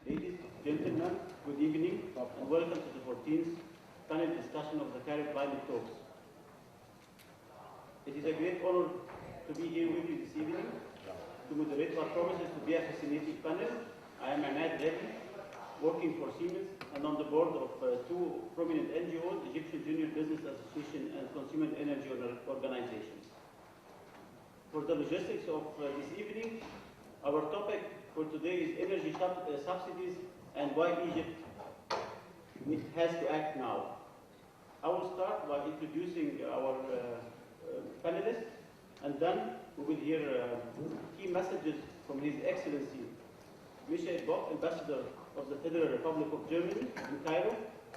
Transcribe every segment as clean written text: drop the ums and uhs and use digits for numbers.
Ladies, gentlemen, good evening, and welcome to the 14th panel discussion of the Cairo Climate Talks. It is a great honor to be here with you this evening to moderate what promises to be a fascinating panel. I am Ahmed Ghedi, working for Siemens and on the board of two prominent NGOs, Egyptian Junior Business Association and Consumer Energy Organizations. For the logistics of this evening, our topic for today is energy subsidies and why Egypt has to act now. I will start by introducing our panelists, and then we will hear key messages from His Excellency Michael Bock, Ambassador of the Federal Republic of Germany in Cairo,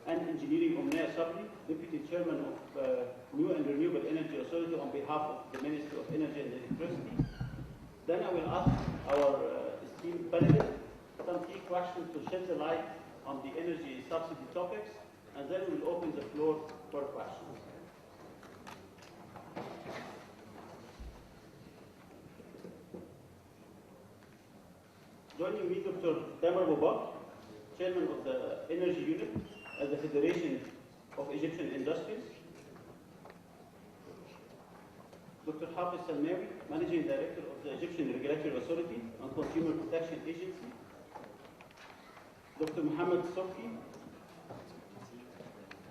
and Engineering Omnia Sabri, Deputy Chairman of New and Renewable Energy Authority on behalf of the Ministry of Energy and Electricity. Then I will ask our esteemed panelists some key questions to shed the light on the energy subsidy topics, and then we will open the floor for questions. Joining me, Dr. Tamer Boubak, Chairman of the Energy Unit at the Federation of Egyptian Industries. Dr. Hafiz Salmawi, Managing Director of the Egyptian Regulatory Authority and Consumer Protection Agency. Dr. Mohammed Sofi,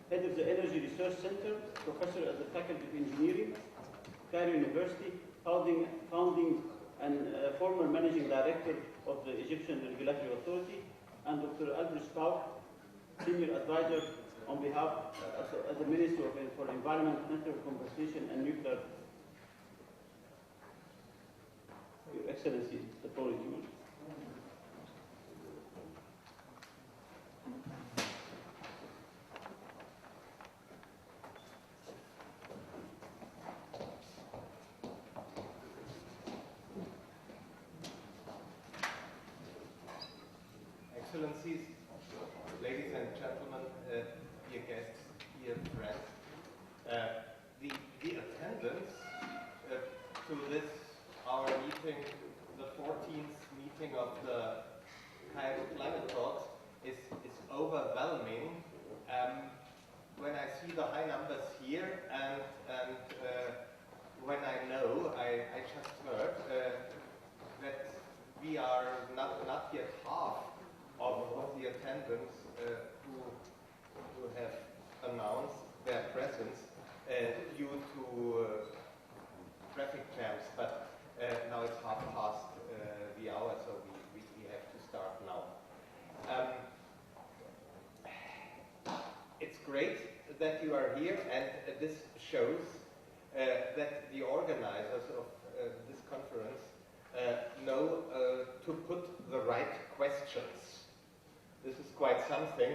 Head of the Energy Research Center, Professor at the Faculty of Engineering, Cairo University, founding and former Managing Director of the Egyptian Regulatory Authority, and Dr. Albrecht Stauch, Senior Advisor on behalf of the Ministry for Environment, Natural Conservation and Nuclear. Your Excellency, the floor is yours. Excellencies, ladies and gentlemen, dear guests, dear friends, the attendance to this, our meeting, the 14th meeting of the Cairo Climate Talks is overwhelming. When I see the high numbers here and when I know, I just heard that we are not yet half of the attendants who have announced their presence due to traffic jams, but now it's 1/2 the hour, so we have to start now. It's great that you are here, and this shows that the organizers of this conference know to put the right questions. This is quite something,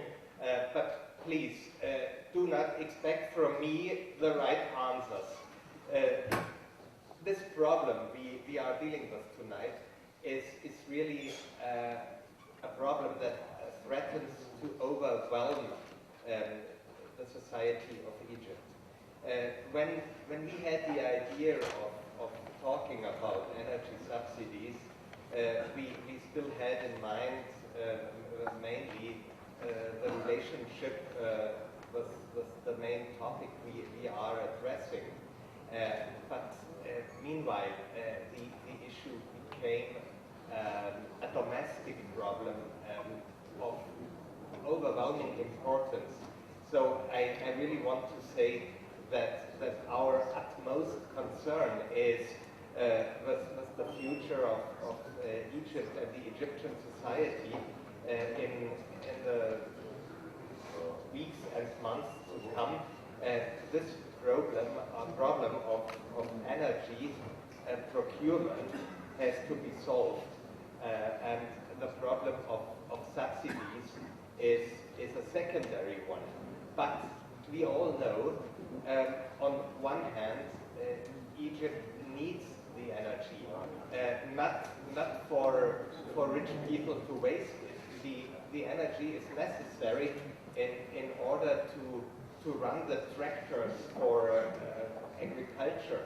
but please do not expect from me the right answers. This problem we are dealing with tonight is really a problem that threatens to overwhelm the society of Egypt. When we had the idea of talking about energy subsidies, we still had in mind mainly the relationship with the main topic we are addressing. But meanwhile, the issue became a domestic problem of overwhelming importance. So I really want to say that our utmost concern is with the future of Egypt and the Egyptian society in the weeks and months to come. This problem of energy procurement has to be solved, and the problem of subsidies is a secondary one. But we all know, on one hand, Egypt needs the energy, not for rich people to waste it. The energy is necessary in order to run the tractors for agriculture,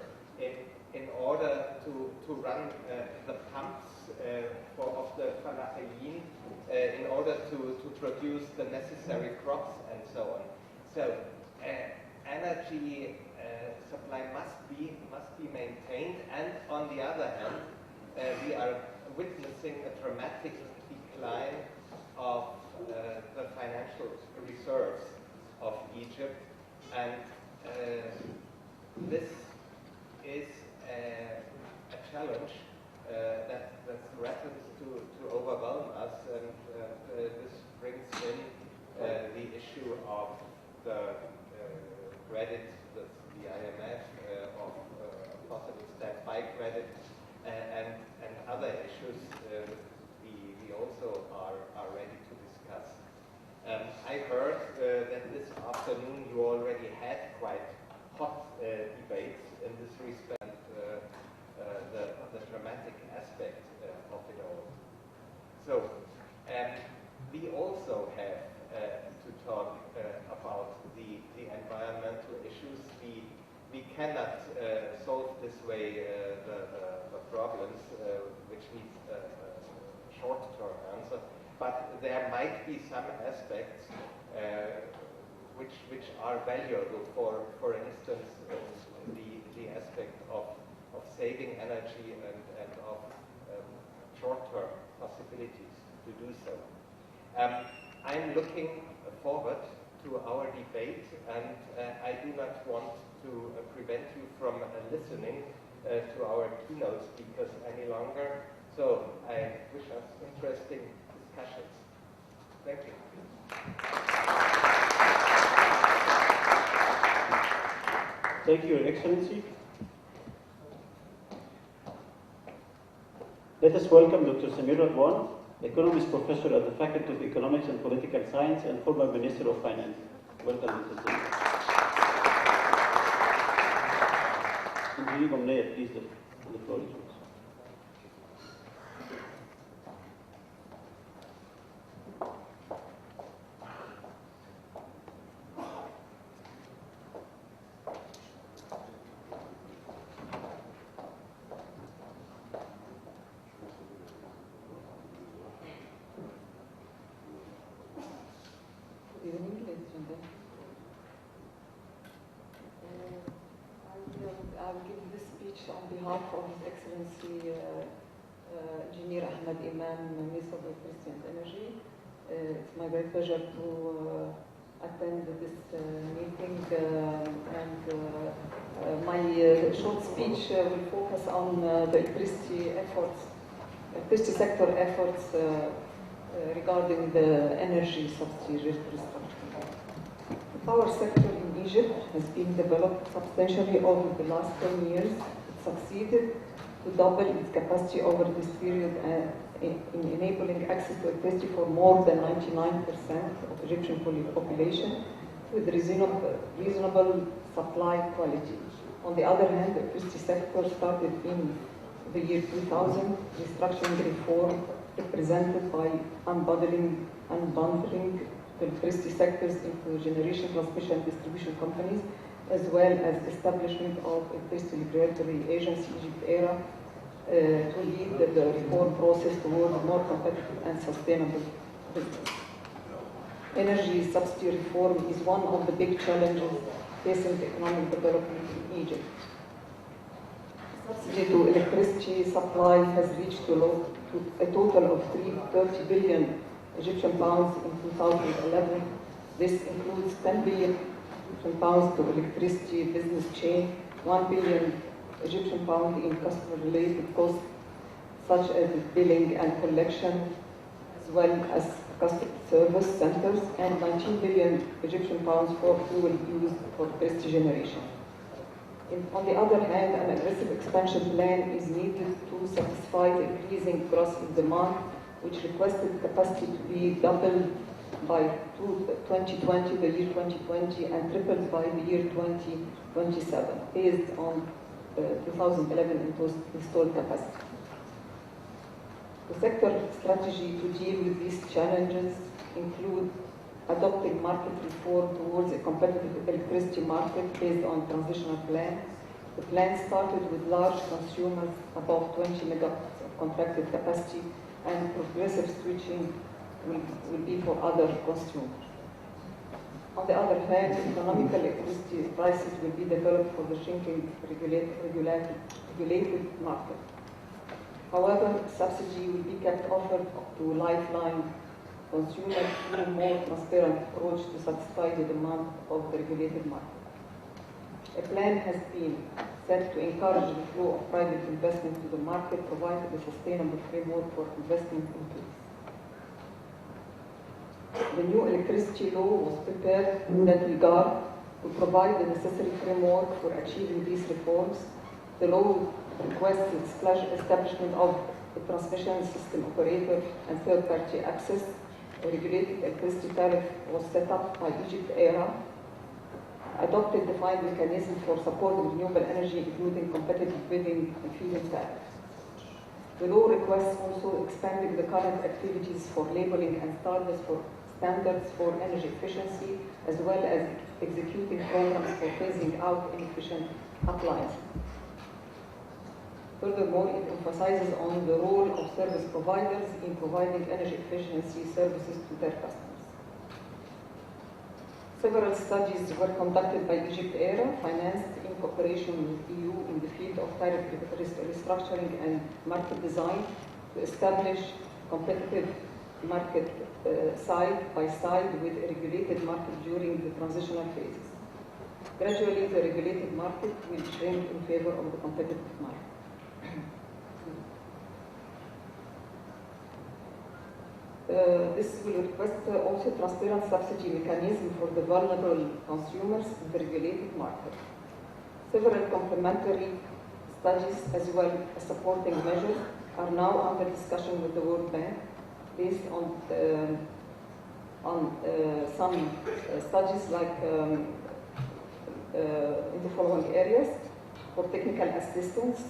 in order to run the pumps of the falafeliyin in order to produce the necessary crops and so on. So energy supply must be maintained, and on the other hand, we are witnessing a dramatic decline of the financial reserves of Egypt, and this is a challenge that threatens to overwhelm us, and this brings in the issue of the credit, the IMF, of possible standby credit, and other issues we also are ready to discuss. I heard that this afternoon you already had quite hot debates in this respect, the dramatic aspect of it all. So we also have to talk about the environmental issues. We cannot solve this way the problems which need a short-term answer, but there might be some aspects which are valuable. For instance, the aspect of saving energy and of short-term possibilities to do so. I'm looking forward to our debate, and I do not want to prevent you from listening to our keynote speakers any longer. So I wish us interesting discussions. Thank you. Thank you, Your Excellency. Let us welcome Dr. Samir Radwan, Economist Professor at the Faculty of Economics and Political Science and former Minister of Finance. Welcome, Dr. Samir. Engineer Gomnaya, please, the floor is yours. I will give this speech on behalf of His Excellency Engineer Ahmed Imam, Minister of Electricity and Energy. It's my great pleasure to attend this meeting, and my short speech will focus on the electricity sector efforts regarding the energy subsidy restructuring. The power sector in Egypt has been developed substantially over the last 10 years. It succeeded to double its capacity over this period in enabling access to electricity for more than 99% of Egyptian population with reasonable supply quality. On the other hand, the electricity sector started in the year 2000, restructuring reform represented by unbundling the electricity sectors into generation, transmission, and distribution companies, as well as establishment of Electricity Regulatory Agency Egypt ERA to lead the reform process toward a more competitive and sustainable business. Energy subsidy reform is one of the big challenges facing economic development in Egypt. Subsidy to electricity supply has reached a total of 30 billion Egyptian pounds in 2011. This includes 10 billion Egyptian pounds to electricity business chain, 1 billion Egyptian pounds in customer-related costs, such as billing and collection, as well as customer service centers, and 19 billion Egyptian pounds for fuel used for electricity generation. On the other hand, an aggressive expansion plan is needed to satisfy the increasing gross demand, which requested capacity to be doubled by 2020, the year 2020, and tripled by the year 2027, based on 2011 installed capacity. The sector strategy to deal with these challenges include adopting market reform towards a competitive electricity market based on transitional plan, The plan started with large consumers above 20 megawatts of contracted capacity, and progressive switching will be for other consumers. On the other hand, economical electricity prices will be developed for the shrinking regulated market. However, subsidy will be kept offered to lifeline consumers through a more transparent approach to satisfy the demand of the regulated market. A plan has been set to encourage the flow of private investment to the market, provided a sustainable framework for investment into this. The new electricity law was prepared in that regard to provide the necessary framework for achieving these reforms. The law requests the establishment of a transmission system operator and third-party access. A regulated electricity tariff was set up by Egypt ERA, adopted defined mechanisms for supporting renewable energy, including competitive bidding and feed-in tariffs. The law requests also expanding the current activities for labeling and standards for energy efficiency, as well as executing programs for phasing out inefficient appliances. Furthermore, it emphasizes on the role of service providers in providing energy efficiency services to their customers. Several studies were conducted by Egypt ERA, financed in cooperation with EU in the field of tariff restructuring and market design, to establish competitive market side by side with a regulated market during the transitional phases. Gradually, the regulated market will shrink in favor of the competitive market. This will request also transparent subsidy mechanism for the vulnerable consumers in the regulated market. Several complementary studies as well as supporting measures are now under discussion with the World Bank based on some studies like in the following areas: for technical assistance,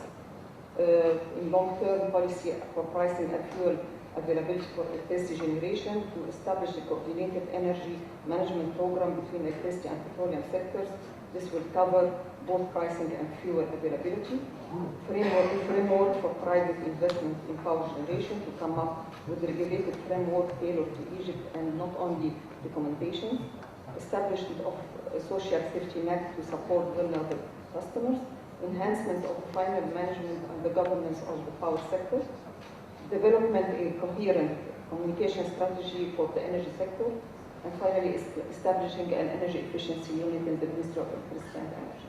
in long-term policy for pricing and fuel availability for electricity generation, to establish a coordinated energy management program between electricity and petroleum sectors. This will cover both pricing and fuel availability. Framework for private investment in power generation, to come up with regulated framework tailored to Egypt and not only recommendations. Establishment of a social safety net to support vulnerable customers. Enhancement of the final management and the governance of the power sector. Development a coherent communication strategy for the energy sector, and finally establishing an energy efficiency unit in the Ministry of Electricity and Energy.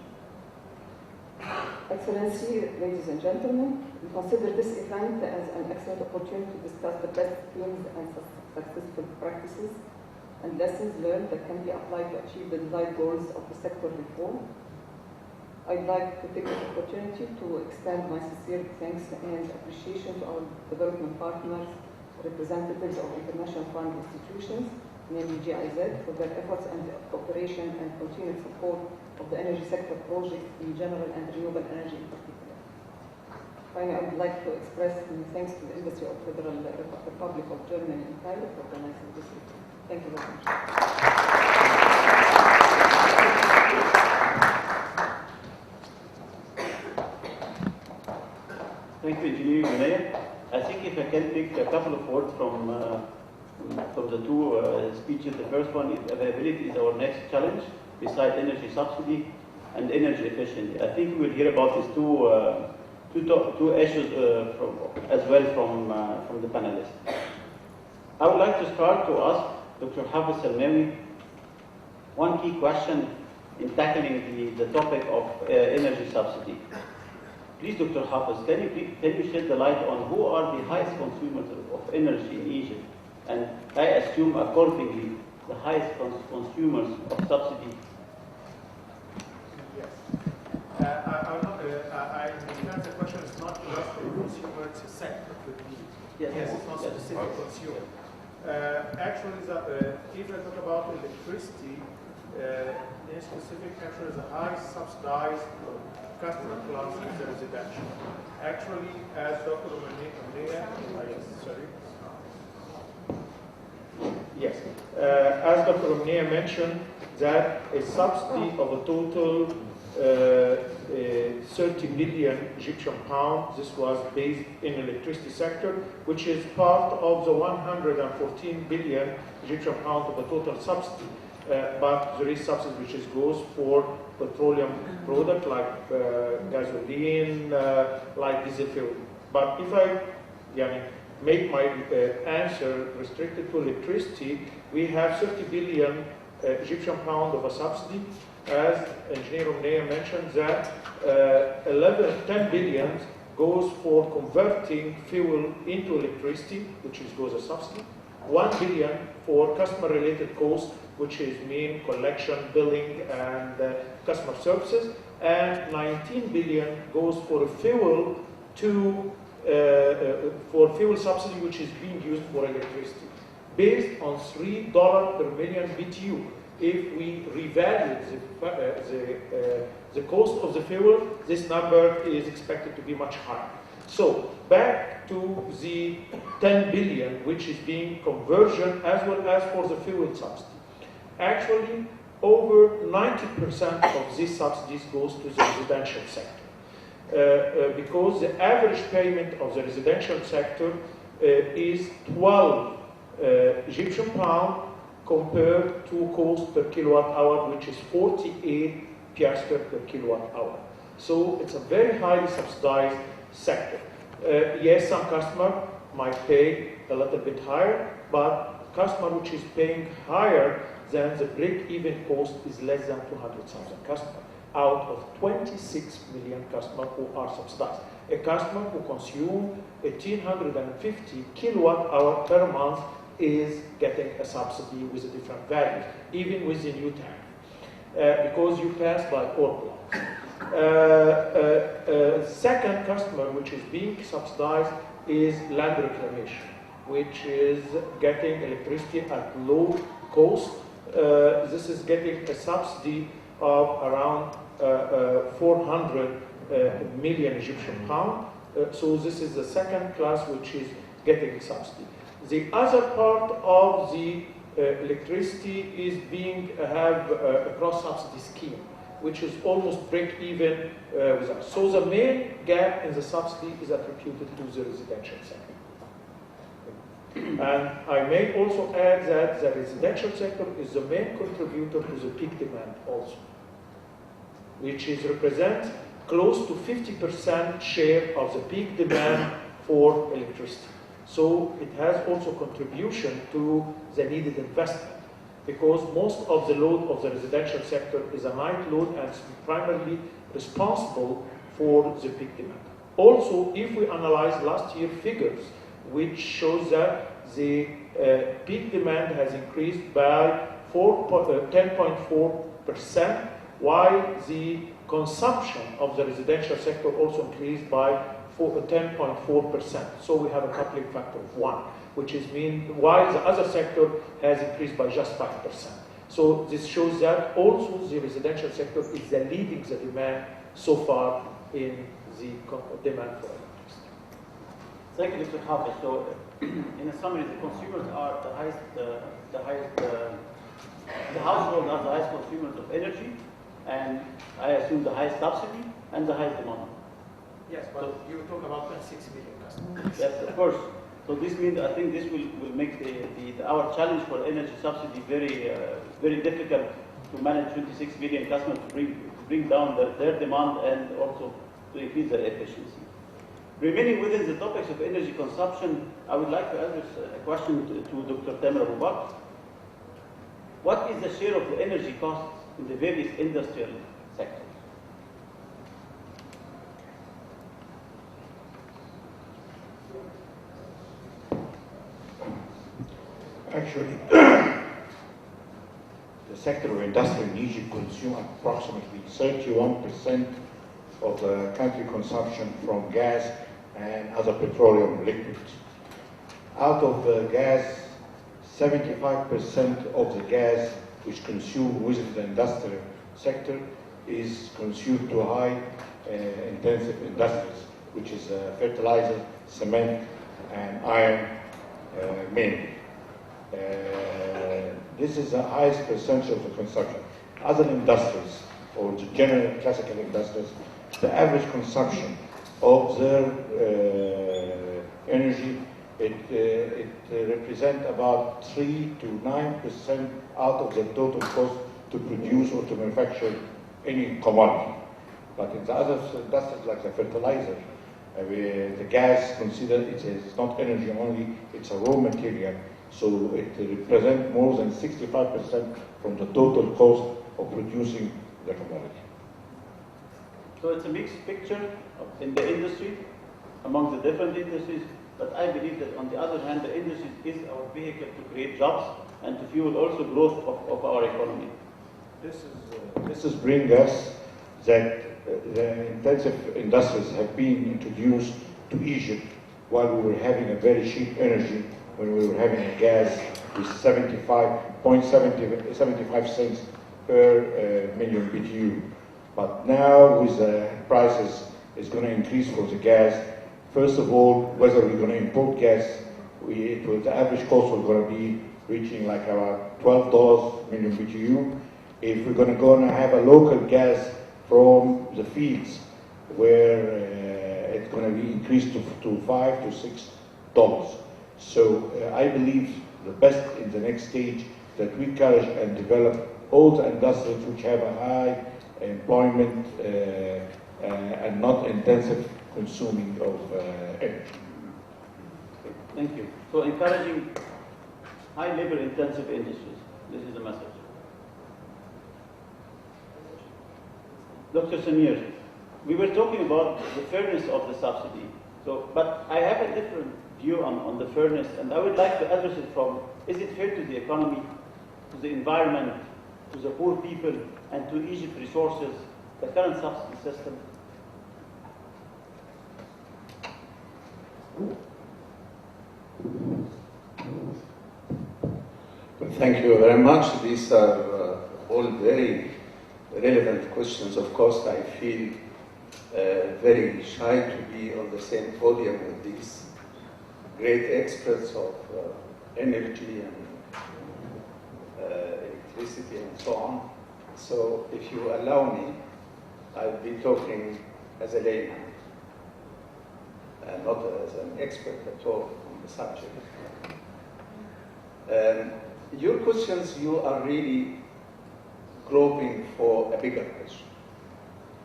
Excellency, ladies and gentlemen, we consider this event as an excellent opportunity to discuss the best schemes and successful practices and lessons learned that can be applied to achieve the desired goals of the sector reform. I'd like to take this opportunity to extend my sincere thanks and appreciation to our development partners, representatives of international fund institutions, namely GIZ, for their efforts and cooperation and continued support of the energy sector projects in general and renewable energy in particular. Finally, I would like to express my thanks to the Embassy of the Federal Republic of Germany in Cairo for organizing this event. Thank you very much. Thank you, Engineer Gunaya. I think if I can take a couple of words from the two speeches. The first one is availability is our next challenge, beside energy subsidy and energy efficiency. I think we will hear about these two issues as well from the panelists. I would like to start to ask Dr. Hafiz Salmawi one key question in tackling the topic of energy subsidy. Please, Dr. Hafiz, can you shed the light on who are the highest consumers of energy in Egypt? And I assume accordingly the highest consumers of subsidy. Yes. I understand the question is not just a consumer, it's a sector could be. Yes, it's not specific consumer. Actually, if I talk about electricity, in specific, actually, is a high subsidized customer class in the residential. Actually, as Dr. Omania, yes, as Dr. Omania mentioned, that a subsidy of a total 30 million Egyptian pounds. This was based in electricity sector, which is part of the 114 billion Egyptian pounds of the total subsidy. But there is subsidy which goes for petroleum product like gasoline, like diesel fuel. But if I make my answer restricted to electricity, we have 30 billion Egyptian pound of a subsidy. As Engineer Omnea mentioned, that 10 billion goes for converting fuel into electricity, which goes as subsidy. 1 billion for customer-related costs, which is mean collection, billing, and customer services. And 19 billion goes for fuel for fuel subsidy, which is being used for electricity, based on $3 per million BTU. If we revalue the cost of the fuel, this number is expected to be much higher. So back to the 10 billion, which is being conversion as well as for the fuel subsidy. Actually, over 90% of these subsidies goes to the residential sector. Because the average payment of the residential sector is 12 Egyptian pound compared to cost per kilowatt hour, which is 48 piastres per kilowatt hour. So it's a very highly subsidized sector. Yes, some customer might pay a little bit higher, but customer which is paying higher than the break-even cost is less than 200,000 customers out of 26 million customers who are subsidized. A customer who consumes 1,850 kilowatt hour per month is getting a subsidy with a different value, even with the new tariff, because you pass by all blocks. Second customer which is being subsidized is land reclamation, which is getting electricity at low cost. This is getting a subsidy of around 400 million Egyptian pound. So this is the second class which is getting subsidy. The other part of the electricity is being have a cross-subsidy scheme, which is almost break-even with us. So the main gap in the subsidy is attributed to the residential sector. And I may also add that the residential sector is the main contributor to the peak demand also, which is represent close to 50% share of the peak demand for electricity. So it has also contribution to the needed investment, because most of the load of the residential sector is a night load and is primarily responsible for the peak demand. Also, if we analyze last year figures, which shows that the peak demand has increased by 10.4%, while the consumption of the residential sector also increased by 10.4%. So we have a coupling factor of 1, which is while the other sector has increased by just 5%. So this shows that also the residential sector is the leading the demand so far in the demand for electricity. Thank you, Mr. Hafiz. So, in a summary, the consumers are the households are the highest consumers of energy, and I assume the highest subsidy and the highest demand. Yes, but so, you talk about 26 million customers. Yes, of course. So this means I think this will make our challenge for energy subsidy very difficult to manage 26 million customers to bring down their demand and also to increase their efficiency. Remaining within the topics of energy consumption, I would like to address a question to Dr. Tamer Abu Bakr. What is the share of the energy costs in the various industrial sectors? Actually, the sector of industry in Egypt consumes approximately 31% of the country consumption from gas and other petroleum liquids. Out of the gas, 75% of the gas which consumed within the industrial sector is consumed to high intensive industries, which is fertilizer, cement, and iron mainly. This is the highest percentage of the consumption. Other industries or the general classical industries, the average consumption of their energy, it represents about 3 to 9% out of the total cost to produce or to manufacture any commodity. But in the other industries like the fertilizer, the gas considered it is not energy only, it's a raw material. So it represents more than 65% from the total cost of producing the commodity. So it's a mixed picture in the industry, among the different industries, but I believe that on the other hand, the industry is our vehicle to create jobs and to fuel also growth of our economy. This is bring us that the intensive industries have been introduced to Egypt while we were having a very cheap energy, when we were having a gas with 75 cents per million BTU. But now with the prices is going to increase for the gas. First of all, whether we're going to import gas, the average cost was going to be reaching like about $12 million BTU. If we're going to have a local gas from the fields, where it's going to be increased to $5 to $6. So I believe the best in the next stage that we encourage and develop all the industries which have a high employment and not intensive consuming of energy. Thank you. So encouraging high labor intensive industries. This is the message. Dr. Samir, we were talking about the fairness of the subsidy. So, but I have a different view on the fairness, and I would like to address it from, is it fair to the economy, to the environment, to the poor people, and to Egypt's resources, the current subsidy system? Well, thank you very much. These are all very relevant questions. Of course, I feel very shy to be on the same podium with these great experts of energy and electricity and so on. So if you allow me, I'll be talking as a layman and not as an expert at all on the subject. Your questions, you are really groping for a bigger question.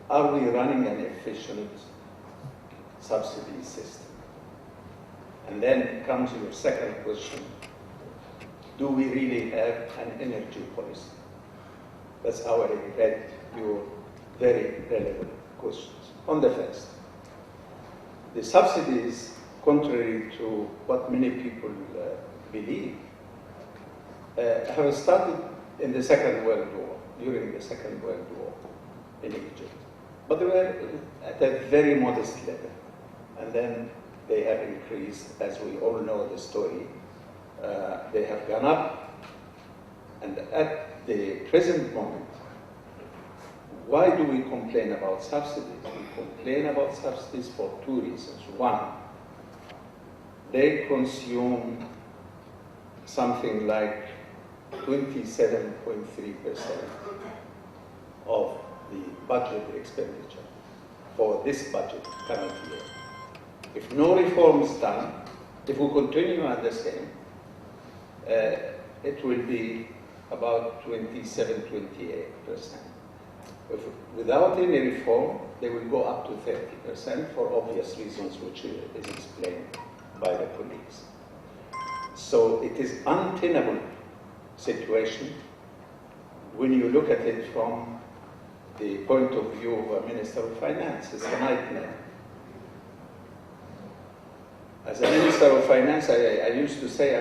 Are we running an efficient subsidy system? And then comes your second question. Do we really have an energy policy? That's how I read your very relevant questions. On the first, the subsidies, contrary to what many people believe, have started in the Second World War, during the Second World War in Egypt. But they were at a very modest level. And then they have increased, as we all know the story. They have gone up. And at the present moment, why do we complain about subsidies? We complain about subsidies for two reasons. One, they consume something like 27.3% of the budget expenditure for this budget current year. If no reform is done, if we continue at the same, it will be about 27, 28%. Without any reform, they will go up to 30% for obvious reasons, which is explained by the police. So it is untenable situation when you look at it from the point of view of a Minister of Finance. It's a nightmare. As a Minister of Finance, I used to say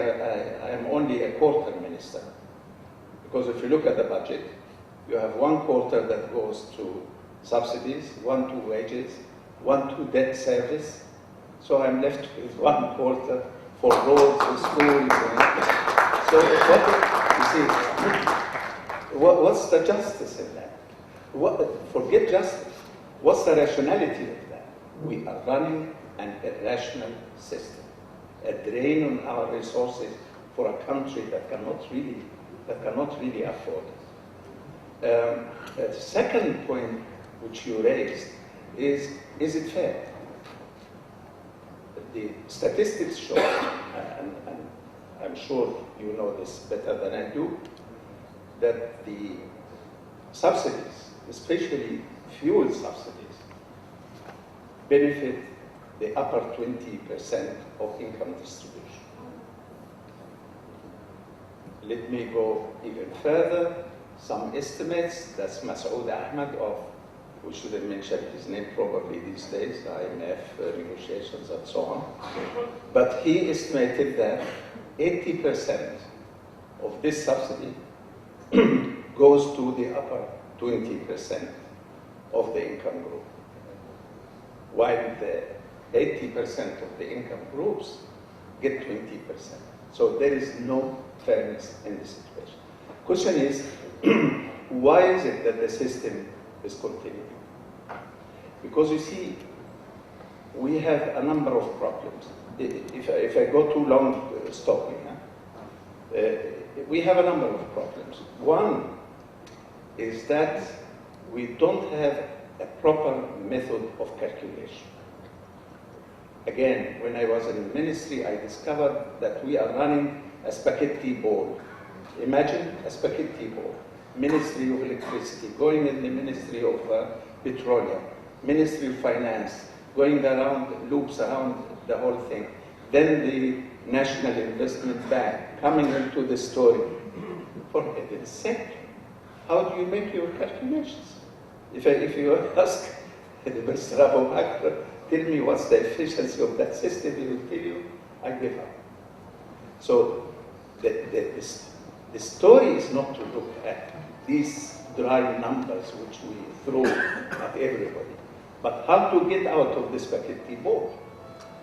I am only a quarter minister. Because if you look at the budget, you have one quarter that goes to subsidies, one to wages, one to debt service. So I'm left with one quarter for roads, for schools. So what's the justice in that? Forget justice. What's the rationality of that? We are running an irrational system, a drain on our resources for a country that cannot really afford it. The second point which you raised is it fair? The statistics show, and I'm sure you know this better than I do, that the subsidies, especially fuel subsidies, benefit the upper 20% of income distribution. Let me go even further. Some estimates, that's Masoud Ahmed of, we shouldn't mention his name probably these days, IMF negotiations and so on. But he estimated that 80% of this subsidy goes to the upper 20% of the income group, while the 80% of the income groups get 20%. So there is no fairness in this situation. Question is, why is it that the system is continuing? Because you see, we have a number of problems. If I go too long stopping, we have a number of problems. One is that we don't have a proper method of calculation. Again, when I was in the ministry, I discovered that we are running a spaghetti board. Imagine a spaghetti board. Ministry of Electricity, going in the Ministry of Petroleum, Ministry of Finance, going around, loops around the whole thing. Then the National Investment Bank coming into the story. For heaven's sake, how do you make your calculations? If you ask Mr. Abu Bakr, tell me what's the efficiency of that system, he will tell you, I give up. So the story is not to look at these dry numbers which we throw at everybody, but how to get out of the spaghetti bowl.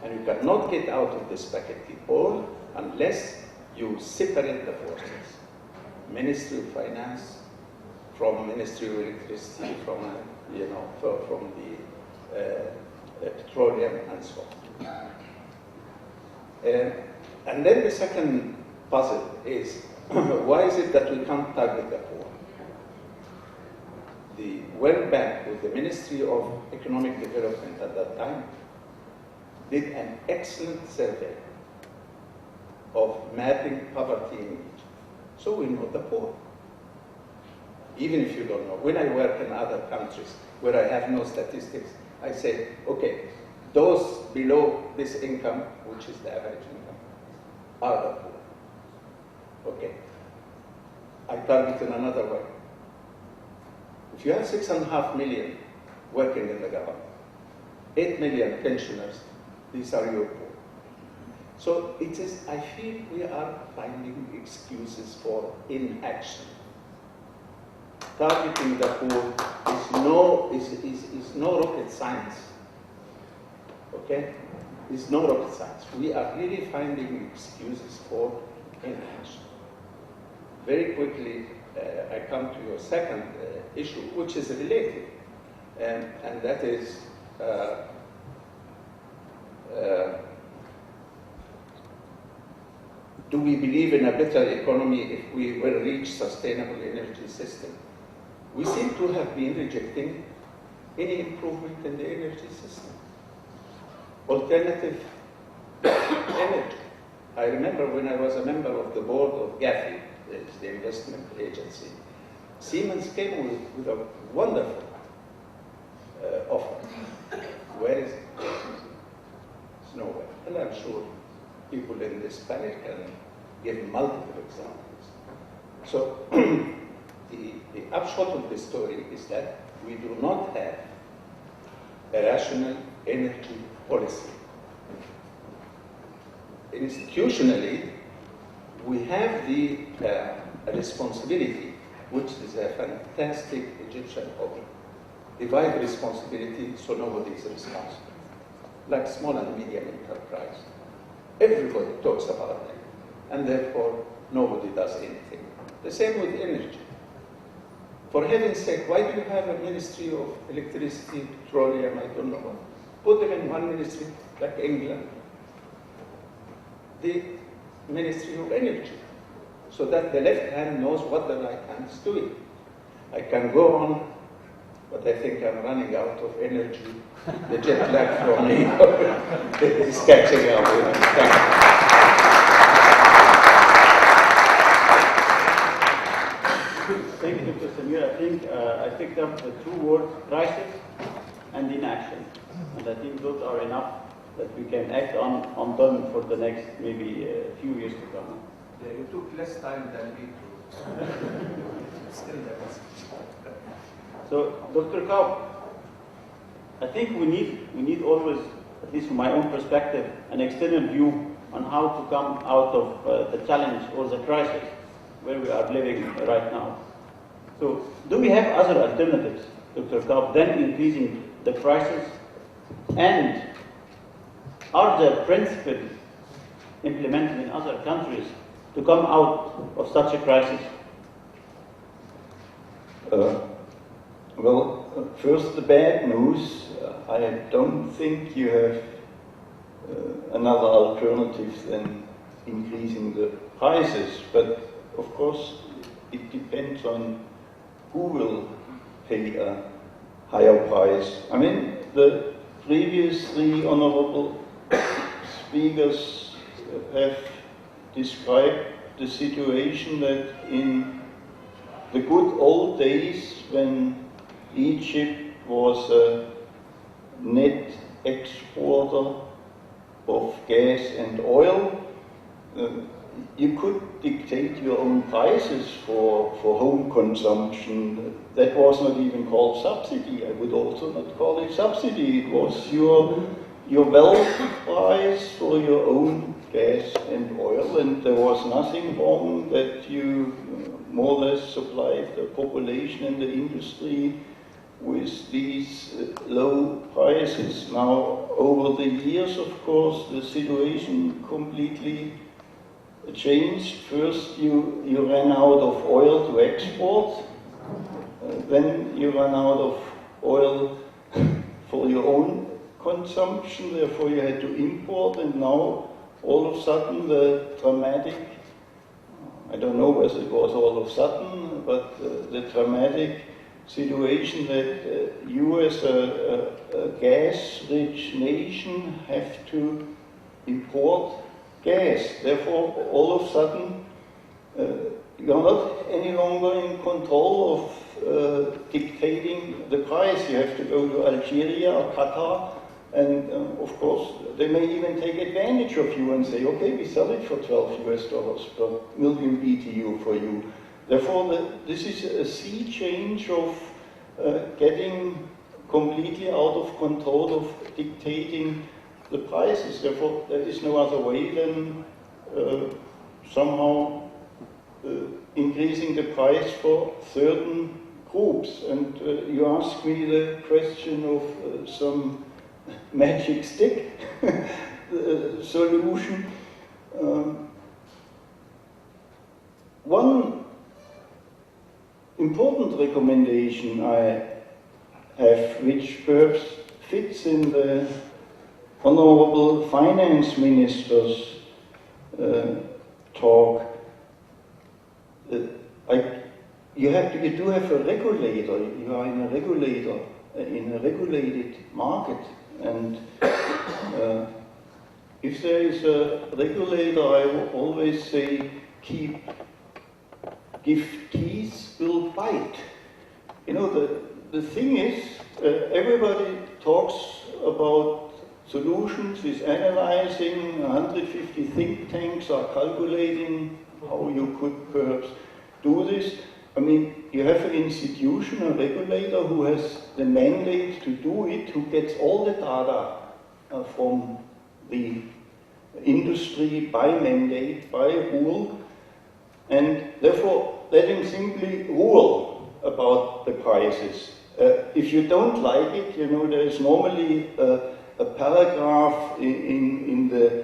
And you cannot get out of the spaghetti bowl unless you separate the forces. Ministry of Finance from Ministry of Electricity, from the petroleum and so on. And then the second puzzle is, why is it that we can't target the poor? The World Bank, with the Ministry of Economic Development at that time, did an excellent survey of mapping poverty in Egypt. So we know the poor. Even if you don't know. When I work in other countries where I have no statistics, I say, okay, those below this income, which is the average income, are the poor. Okay. I target in another way. If you have 6.5 million working in the government, 8 million pensioners, these are your poor. So it is, I feel we are finding excuses for inaction. Targeting the poor is no rocket science. Okay? It's no rocket science. We are really finding excuses for inaction. Very quickly, I come to your second issue, which is related, and that is do we believe in a better economy if we will reach sustainable energy system? We seem to have been rejecting any improvement in the energy system. Alternative energy. I remember when I was a member of the board of GAFI, the investment agency, Siemens came with a wonderful offer. Where is it? It's nowhere. And I'm sure people in this panel can give multiple examples. So the upshot of the story is that we do not have a rational energy policy. Institutionally, we have the responsibility, which is a fantastic Egyptian hobby. Divide responsibility so nobody is responsible. Like small and medium enterprise. Everybody talks about them, and therefore nobody does anything. The same with energy. For heaven's sake, why do you have a Ministry of Electricity, Petroleum, I don't know what? Put them in one ministry, like England. The Ministry of Energy, so that the left hand knows what the right hand is doing. I can go on, but I think I'm running out of energy. The jet lag for me is catching up. Thank you, Dr. Samir. I think I picked up the two words, crisis and inaction. And I think those are enough that we can act on them for the next maybe few years to come. Yeah, you took less time than me to still that was. So, Dr. Kaub, I think we need always, at least from my own perspective, an external view on how to come out of the challenge or the crisis where we are living right now. So, do we have other alternatives, Dr. Kaub, than increasing the prices? And are there principles implemented in other countries to come out of such a crisis? Well, first the bad news. I don't think you have another alternative than increasing the prices, but of course it depends on who will pay a higher price. I mean, the previous three honorable speakers have described the situation that in the good old days when Egypt was a net exporter of gas and oil, you could dictate your own prices for home consumption. That was not even called subsidy. I would also not call it subsidy. It was your wealth price for your own gas and oil, and there was nothing wrong that you more or less supplied the population and the industry with these low prices. Now, over the years, of course, the situation completely changed. First, you ran out of oil to export, then you ran out of oil for your own consumption, therefore you had to import, and now all of a sudden the dramatic, I don't know whether it was all of a sudden, but the dramatic situation that you as a gas-rich nation have to import gas. Therefore, all of a sudden, you are not any longer in control of dictating the price. You have to go to Algeria or Qatar, and of course, they may even take advantage of you and say, okay, we sell it for $12 per million BTU for you. Therefore, this is a sea change of getting completely out of control of dictating the prices. Therefore, there is no other way than somehow increasing the price for certain groups. And you ask me the question of some magic stick solution. One important recommendation I have, which perhaps fits in the Honorable Finance Minister's talk, you do have a regulator. You are in a regulator, in a regulated market, and if there is a regulator, I will always say, give teeth will bite. You know, the thing is, everybody talks about solutions, is analyzing, 150 think tanks are calculating how you could perhaps do this. I mean, you have an institution, a regulator who has the mandate to do it, who gets all the data from the industry by mandate, by rule, and therefore let him simply rule about the prices. If you don't like it, you know, there is normally a paragraph in the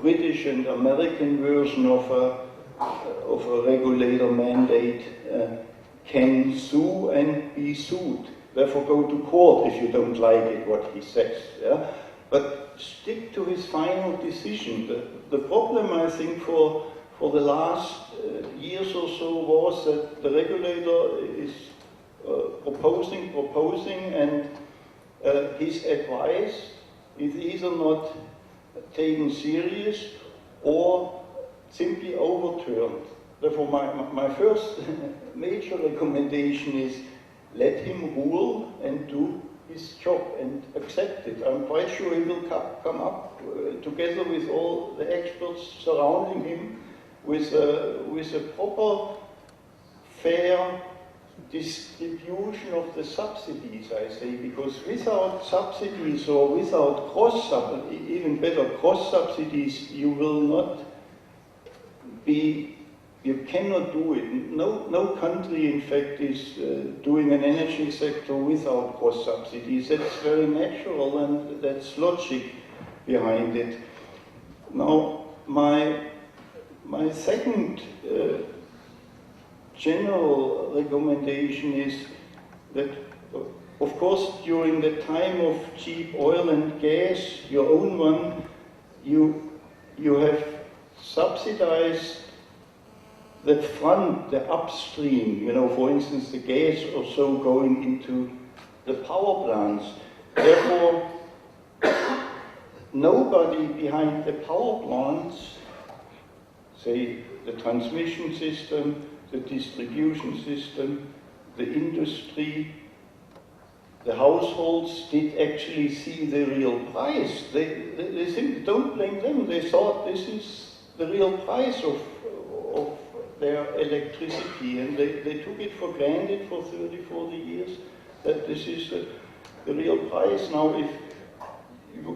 British and American version of a regulator mandate, can sue and be sued. Therefore go to court if you don't like it, what he says. Yeah? But stick to his final decision. The problem, I think, for the last years or so was that the regulator is proposing, and his advice is either not taken serious or simply overturned. Therefore, my first major recommendation is let him rule and do his job and accept it. I'm quite sure he will come up together with all the experts surrounding him with a proper, fair distribution of the subsidies, I say, because without subsidies or without even better cross subsidies, you will not be, you cannot do it. No country, in fact, is doing an energy sector without cross subsidies. That's very natural, and that's logic behind it. Now, my second general recommendation is that, of course, during the time of cheap oil and gas, your own one, you have subsidized the front, the upstream, you know, for instance, the gas or so going into the power plants. Therefore, nobody behind the power plants, say the transmission system, the distribution system, the industry, the households did actually see the real price. They simply don't blame them. They thought this is the real price of their electricity, and they took it for granted for 30, 40 years that this is the real price. Now, if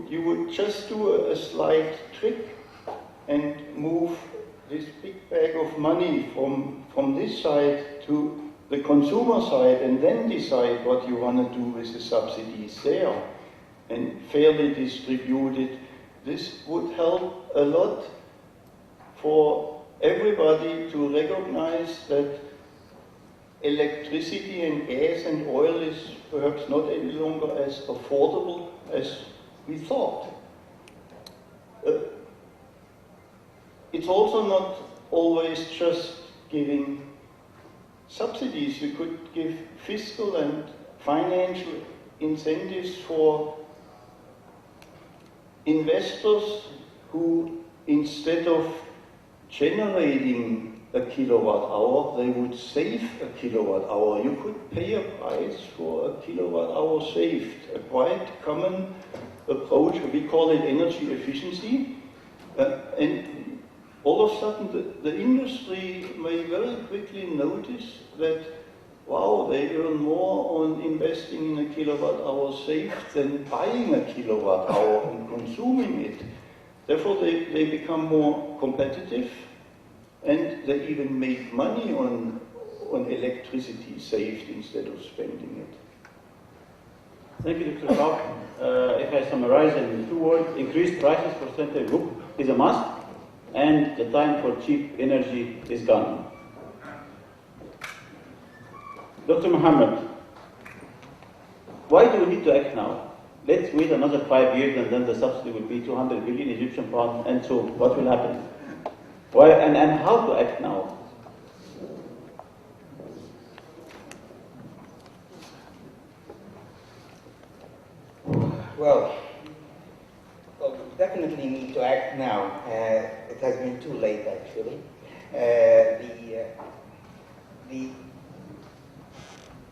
you would just do a slight trick and move this big bag of money from this side to the consumer side, and then decide what you want to do with the subsidies there, and fairly distributed, this would help a lot for everybody to recognize that electricity and gas and oil is perhaps not any longer as affordable as we thought. It's also not always just giving subsidies. You could give fiscal and financial incentives for investors who, instead of generating a kilowatt hour, they would save a kilowatt hour. You could pay a price for a kilowatt hour saved. A quite common approach, we call it energy efficiency. And all of a sudden the industry may very quickly notice that, wow, they earn more on investing in a kilowatt hour saved than buying a kilowatt hour and consuming it. Therefore, they become more competitive, and they even make money on electricity saved instead of spending it. Thank you, Dr. Koch. If I summarize in 2 words, increased prices for Central Group is a must, and the time for cheap energy is gone. Dr. Mohammed, why do we need to act now? Let's wait another 5 years and then the subsidy will be 200 billion Egyptian pounds, and so what will happen? Why and how to act now? Well, we definitely need to act now. It has been too late, actually. The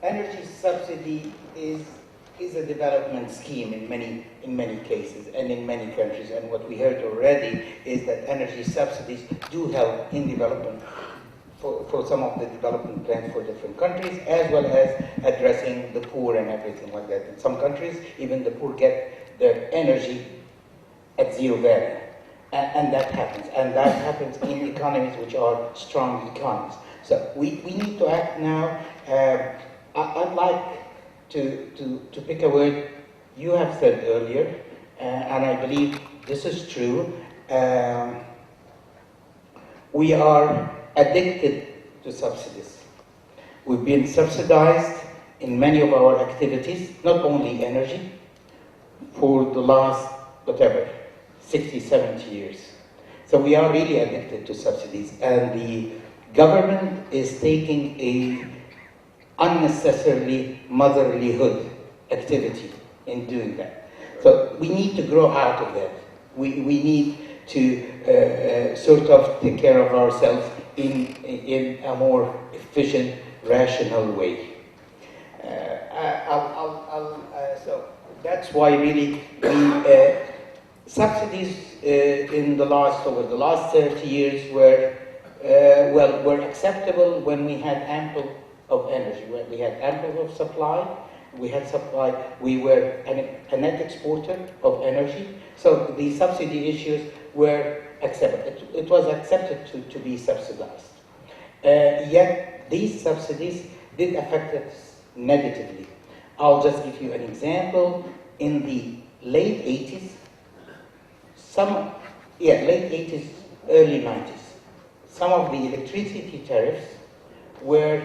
energy subsidy is a development scheme in many cases and in many countries. And what we heard already is that energy subsidies do help in development for some of the development plans for different countries, as well as addressing the poor and everything like that. In some countries, even the poor get their energy at zero value. And that happens. And that happens in economies which are strong economies. So we need to act now. I'd like to pick a word you have said earlier, and I believe this is true. We are addicted to subsidies. We've been subsidized in many of our activities, not only energy, for the last, 60, 70 years. So we are really addicted to subsidies, and the government is taking unnecessarily motherlyhood activity in doing that. So we need to grow out of that. We need to sort of take care of ourselves in a more efficient, rational way. So that's why really the subsidies over the last 30 years were acceptable when we had ample of energy, when we had ample of supply. We had supply. We were a net exporter of energy. So the subsidy issues were accepted. It was accepted to be subsidized. Yet these subsidies did affect us negatively. I'll just give you an example. In the late 80s, late 80s, early 90s, some of the electricity tariffs were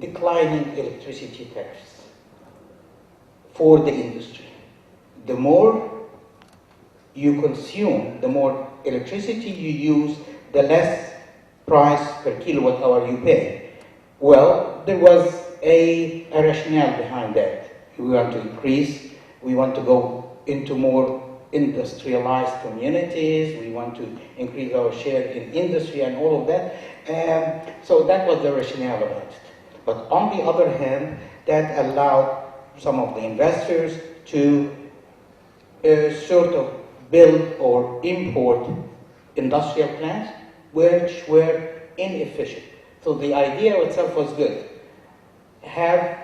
declining electricity tariffs for the industry. The more you consume, the more electricity you use, the less price per kilowatt hour you pay. Well, there was a rationale behind that. We want to increase, we want to go into more industrialized communities, we want to increase our share in industry and all of that. So that was the rationale about it. But on the other hand, that allowed some of the investors to sort of build or import industrial plants which were inefficient. So the idea itself was good. Have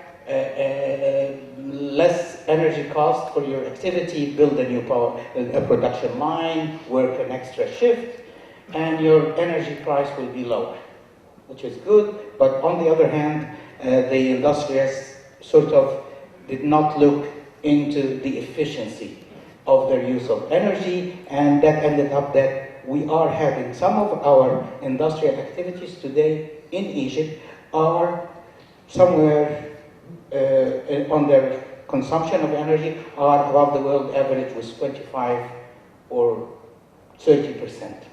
less energy cost for your activity, build a new a production line, work an extra shift, and your energy price will be lower, which is good. But on the other hand, the industrialists sort of did not look into the efficiency of their use of energy, and that ended up that we are having some of our industrial activities today in Egypt are somewhere on their consumption of energy are above the world average with 25 or 30%.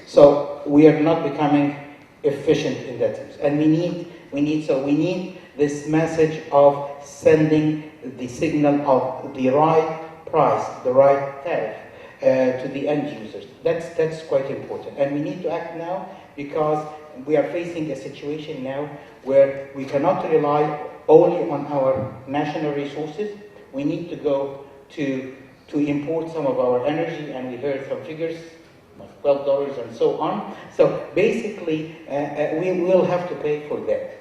So we are not becoming efficient in that sense, and we need this message of sending the signal of the right price, the right tariff to the end users. That's quite important, and we need to act now because we are facing a situation now where we cannot rely only on our national resources. We need to go to import some of our energy, and we heard some figures, like $12 and so on. So basically, we will have to pay for that.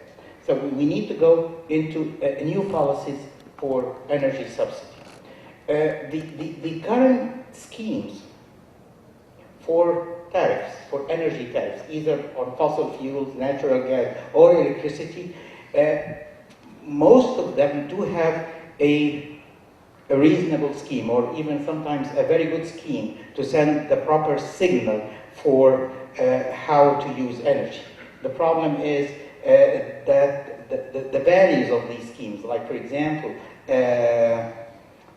So we need to go into new policies for energy subsidies. The current schemes for tariffs, for energy tariffs, either on fossil fuels, natural gas, or electricity, most of them do have a reasonable scheme, or even sometimes a very good scheme to send the proper signal for how to use energy. The problem is that the values of these schemes, like for example,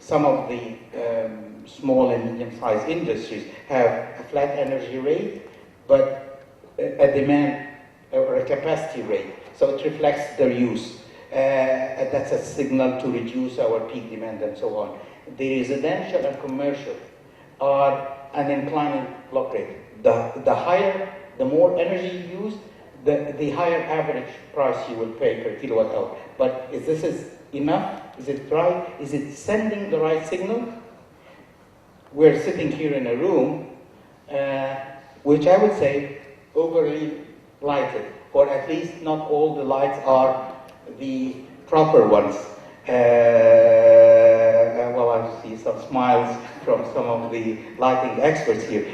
some of the small and medium-sized industries have a flat energy rate, but a demand or a capacity rate, so it reflects their use. That's a signal to reduce our peak demand and so on. The residential and commercial are an inclining block rate. The higher, the more energy you use, the higher average price you will pay per kilowatt hour. But if this is enough, is it right? Is it sending the right signal? We're sitting here in a room, which I would say overly lighted, or at least not all the lights are the proper ones. Well, I see some smiles from some of the lighting experts here.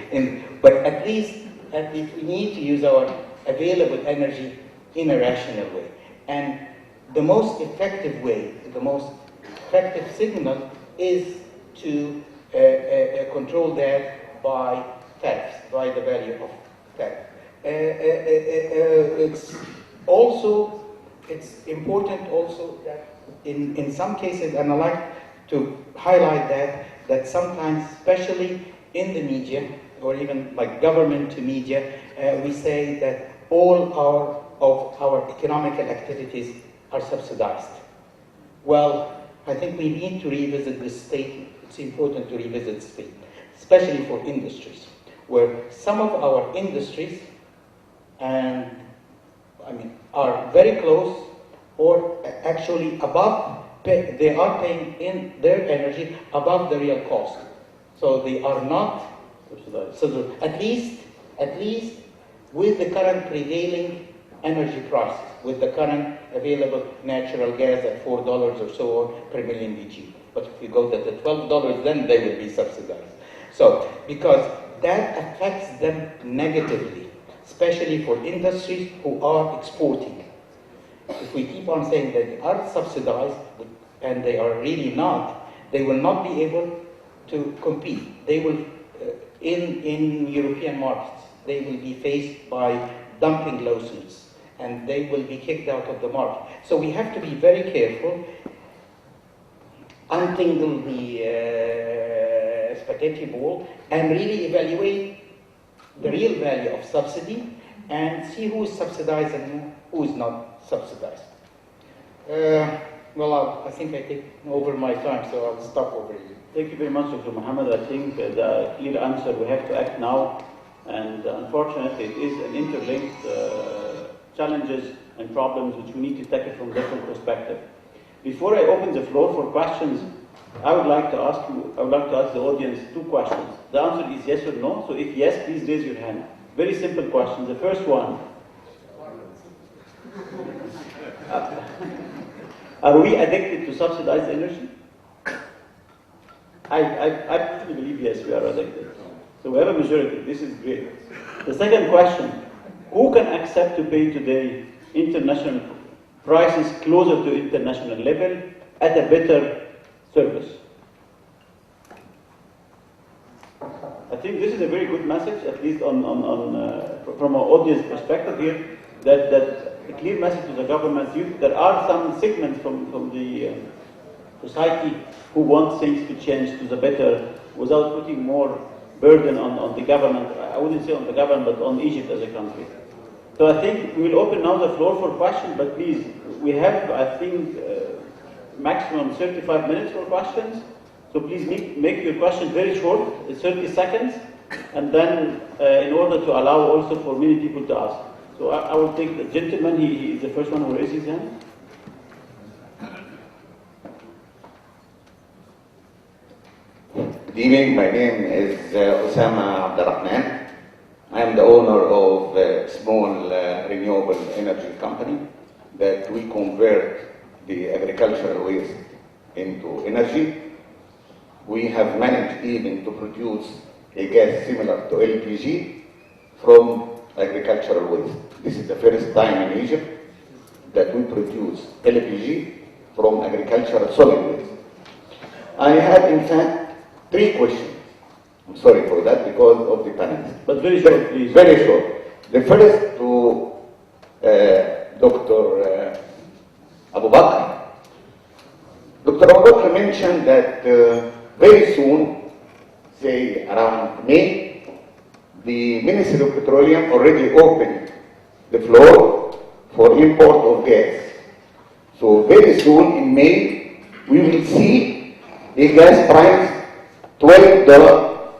But at least we need to use our available energy in a rational way. And the most effective way, the most effective signal is to control that by tariffs, by the value of tariff. It's important also that in some cases, and I like to highlight that sometimes, especially in the media, or even like government to media, we say that all of our economical activities are subsidized. Well, I think we need to revisit this statement. It's important to revisit this statement, especially for industries, where some of our industries are very close or actually above, they are paying in their energy above the real cost. So they are not subsidized. So at least with the current prevailing energy prices, with the current available natural gas at $4 or so per million BTU. But if you go to the $12, then they will be subsidized. So, because that affects them negatively, especially for industries who are exporting. If we keep on saying that they are subsidized, and they are really not, they will not be able to compete. They will, in European markets, they will be faced by dumping lawsuits, and they will be kicked out of the market. So we have to be very careful, untangle the spaghetti ball, and really evaluate the real value of subsidy, and see who is subsidized and who is not subsidized. Well, I think I take over my time, so I'll stop over here. Thank you very much, Dr. Mohammed. I think the clear answer, we have to act now, and unfortunately it is an interlinked challenges and problems which we need to tackle from different perspectives. Before I open the floor for questions, I would like to ask the audience 2 questions. The answer is yes or no, so if yes, please raise your hand. Very simple question. The first one, are we addicted to subsidized energy? I personally believe yes, we are addicted. So we have a majority. This is great. The second question, who can accept to pay today international prices closer to international level at a better service? I think this is a very good message, at least from an audience perspective here, that a clear message to the government. There are some segments from the society who want things to change to the better without putting more burden on the government. I wouldn't say on the government, but on Egypt as a country. So I think we will open now the floor for questions, but please, we have, I think, maximum 35 minutes for questions. So please make your question very short, 30 seconds, and then in order to allow also for many people to ask. So I will take the gentleman, he is the first one who raised his hand. Good evening, my name is Osama Abdurrahman. I am the owner of a small renewable energy company that we convert the agricultural waste into energy. We have managed even to produce a gas similar to LPG from agricultural waste. This is the first time in Egypt that we produce LPG from agricultural solid waste. I have, in fact, 3 questions. I'm sorry for that because of the panelists. But very short, please. Very short. The first to Dr. Abu Bakr. Dr. Abu Bakr mentioned that very soon, say around May, the Ministry of Petroleum already opened the floor for import of gas. So very soon in May, we will see a gas price $12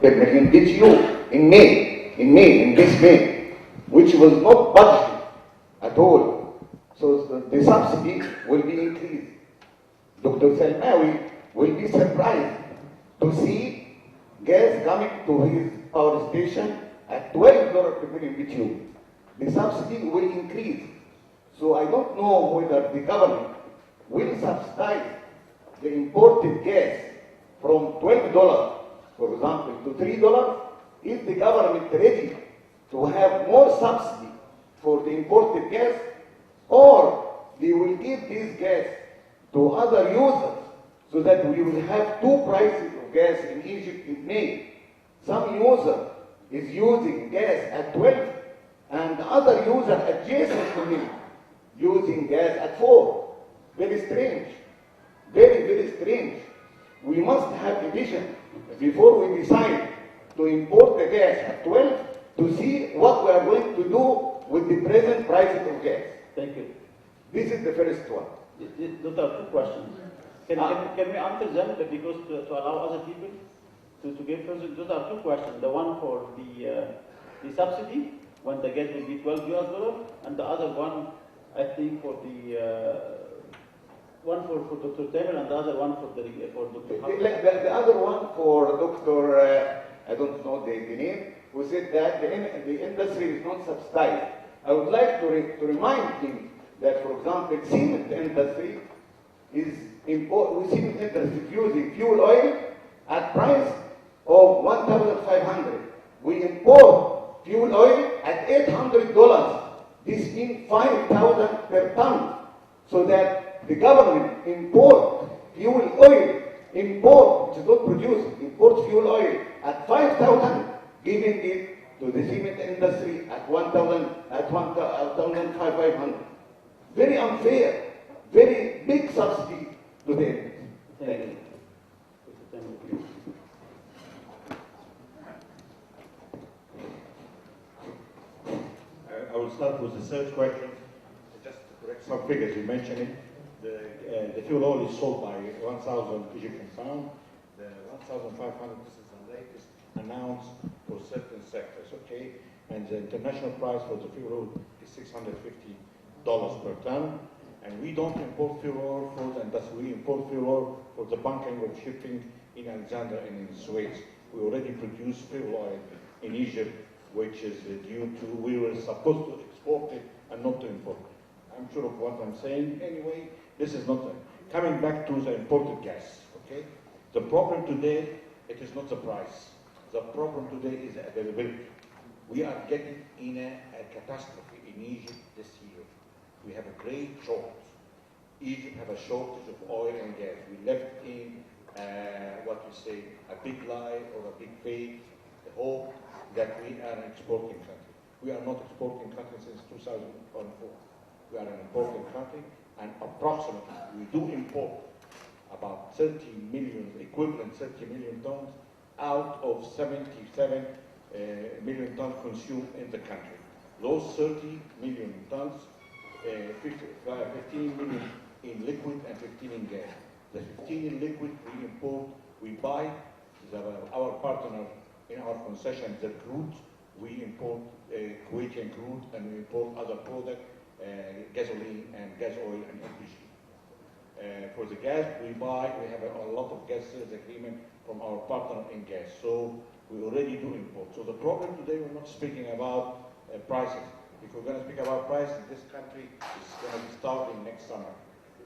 per million BTU in this May, which was not budgeted at all. So the subsidy will be increased. Dr. Salmawi will be surprised to see gas coming to his power station at $12 per million BTU. The subsidy will increase. So I don't know whether the government will subsidize the imported gas from $12, for example, to $3. Is the government ready to have more subsidy for the imported gas, or they will give this gas to other users so that we will have 2 prices of gas in Egypt in May? Some user is using gas at 12 and the other user adjacent to him using gas at 4. Very strange. Very, very strange. We must have a vision before we decide to import the gas at 12 to see what we are going to do with the present prices of gas. Thank you. This is the first one. Those are two questions. Can we answer them because to allow other people to give further? Those are two questions. The one for the subsidy, when the gas will be $12, and the other one, I think, for the one for Dr. Tamer and the other one for Dr. The other one for Dr. I don't know the name, who said that the industry is not subsidized. I would like to remind him that, for example, cement industry is cement industry using fuel oil at price of $1,500. We import fuel oil at $800. This means $5,000 per ton. So that the government import fuel oil, which is not produced, import fuel oil at $5,000, giving it to the cement industry at $1,500. Very unfair, very big subsidy to the industry. Thank you. I will start with the third question. Just to correct some figures you mentioned it. The fuel oil is sold by 1,000 Egyptian pounds. The 1,500, this is the latest announced for certain sectors, okay? And the international price for the fuel oil is $650 per ton. And we don't import fuel oil for the industry. We import fuel oil for the bunkering of shipping in Alexandria and in Suez. We already produce fuel oil in Egypt, which is due to, we were supposed to export it and not to import it. I'm sure of what I'm saying. Anyway, this is not, coming back to the imported gas, okay? The problem today, it is not the price. The problem today is the availability. We are getting in a catastrophe in Egypt this year. We have a great shortage. Egypt have a shortage of oil and gas. We left in, what we say, a big lie or a big fake, the hope that we are an exporting country. We are not exporting country since 2004. We are an importing country, and approximately we do import about 30 million, equivalent 30 million tons out of 77 million tons consumed in the country. Those 30 million tons, 15 million in liquid and 15 in gas. The 15 in liquid we import, we buy, our partner in our concession, the crude, we import Kuwaitian crude and we import other products, gasoline and gas oil and LPG. For the gas we buy, we have a lot of gas sales agreement from our partner in gas. So we already do import. So the problem today, we're not speaking about prices. If we're going to speak about prices, this country is going to be starving next summer.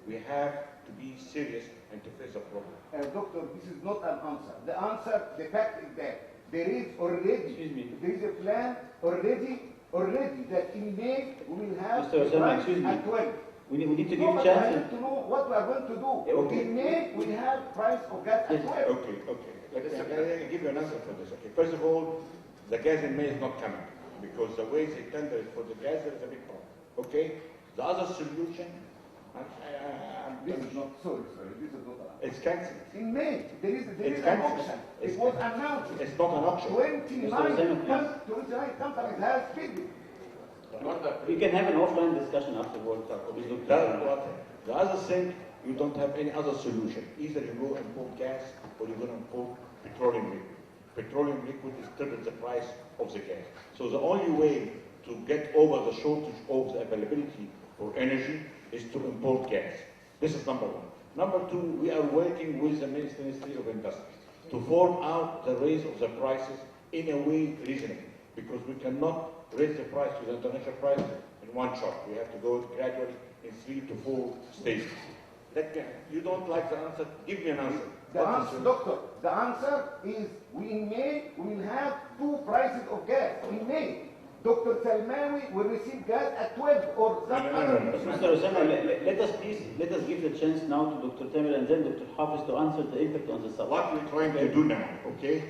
We have to be serious and to face the problem. Doctor, this is not an answer. The answer, the fact is that there is already, there is a plan already that in May we will have Mr. Osama, at 12. We need to give I chance. need to know what we are going to do. Okay. In May we have price of gas at 12. Okay. Let me give you an answer for this. Okay. First of all, the gas in May is not coming because the way they tender it for the gas, there is a big problem. Okay. The other solution, This is not sorry. This is not. It's cancelled. In May there is an auction. It was announced. It's not an auction. 29 companies have bid. We can have an offline discussion afterwards. The other thing, you don't have any other solution. Either you go and import gas or you're going to import petroleum liquid. Petroleum liquid is triple the price of the gas. So the only way to get over the shortage of the availability for energy is to import gas. This is number one. Number two, we are working with the Ministry of Industry to form out the raise of the prices in a way reasonable, because we cannot raise the price to the international price in one shot. We have to go gradually in 3 to 4 stages. You don't like the answer? Give me an answer. The answer, doctor, the answer is in May we will have 2 prices of gas. In May, Dr. Salmawi will receive gas at 12 or something. Mr. Osama, let us give the chance now to Dr. Tamer and then Dr. Hafiz to answer the impact on the subsidy. What we're trying to do now, okay?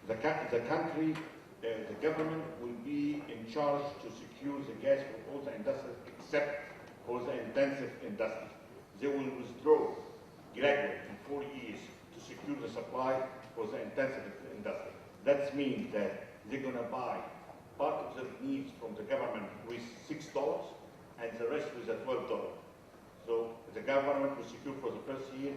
The country, the government will be in charge to secure the gas for all the industries except for the intensive industries. They will withdraw gradually in 4 years to secure the supply for the intensive industry. That means that they're going to buy part of their needs from the government with $6 and the rest with $12. So the government will secure for the first year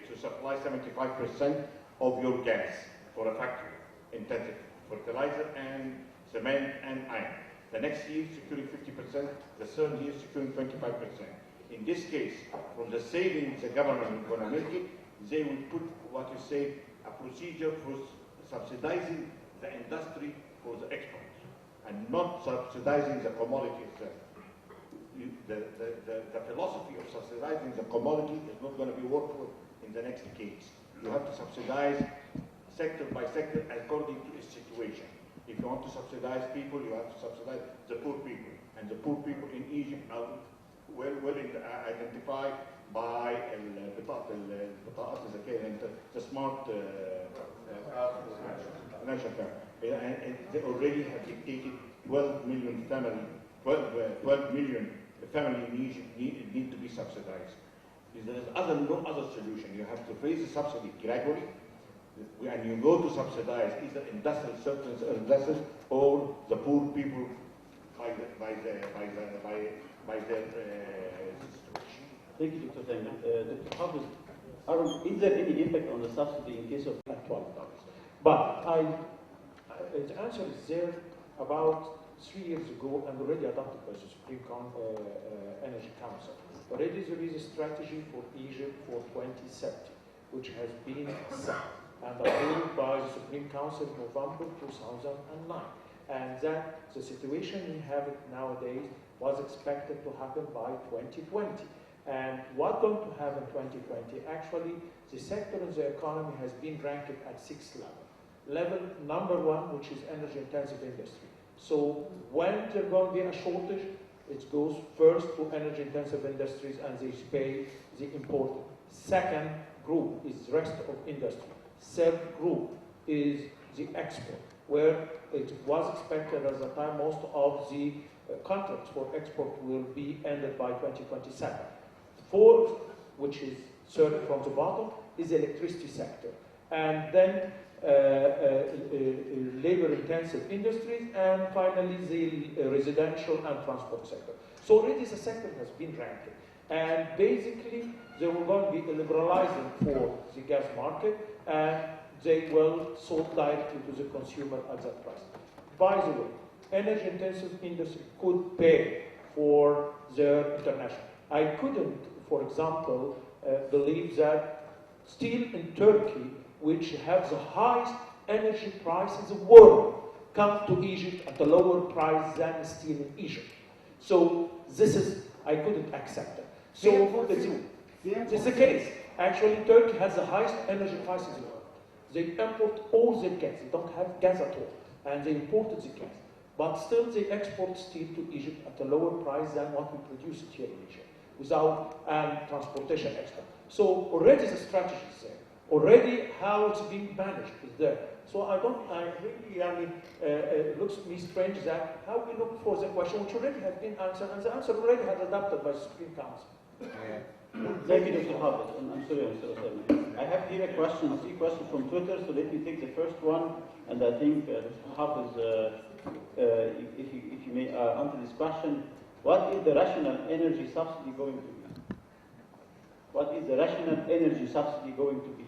to supply 75% of your gas for a factory intensive fertilizer and cement and iron. The next year securing 50%, the third year securing 25%. In this case, from the savings the government is going to make it, they will put what you say a procedure for subsidizing the industry for the export and not subsidizing the commodity itself. The philosophy of subsidizing the commodity is not going to be workable in the next decades. You have to subsidize sector by sector according to its situation. If you want to subsidize people, you have to subsidize the poor people. And the poor people in Egypt are well identified by the smart financial firm. And they already have dictated 12 million family in Egypt need to be subsidized. There is no other solution. You have to raise the subsidy gradually, and you go to subsidize either industrial sectors or investors or the poor people by their situation. Thank you, Dr. Tayman. Dr. Hafiz, is there any impact on the subsidy in case of at $12? But the answer is there. About 3 years ago, and already adopted by the Supreme Energy Council. Already there is a strategy for Egypt for 2030, which has been set and approved by the Supreme Council in November 2009. And that the situation we have nowadays was expected to happen by 2020. And what's going to happen in 2020? Actually, the sector in the economy has been ranked at 6th level. Level number 1, which is energy-intensive industry. So when there's going to be a shortage, it goes first to energy-intensive industries and they pay the imported. Second group is the rest of industry. Third group is the export, where it was expected at the time most of the contracts for export will be ended by 2027. Fourth, which is third from the bottom, is the electricity sector. And then labor-intensive industries, and finally the residential and transport sector. So already the sector has been ranked. And basically, they will going to be liberalizing for the gas market, and they will sold directly to the consumer at that price. By the way, energy-intensive industry could pay for their international. I couldn't, for example, believe that steel in Turkey, which has the highest energy price in the world, come to Egypt at a lower price than steel in Egypt. So this is, I couldn't accept it. So this is the case. Actually, Turkey has the highest energy prices in the world. They import all their gas. They don't have gas at all. And they imported the gas. But still, they export steel to Egypt at a lower price than what we produce it here in Egypt, without transportation extra. So already the strategy is there. Already how it's being managed is there. So I really, it looks to me strange that how we look for the question which already has been answered, and the answer already has adopted by the Supreme Council. Thank you, Dr. Hafiz. I'm sorry, Mr. Osama. I have here a question, 3 questions from Twitter, so let me take the first one, and I think Dr. Hafiz, if you may answer this question. What is the rational energy subsidy going to be? What is the rational energy subsidy going to be?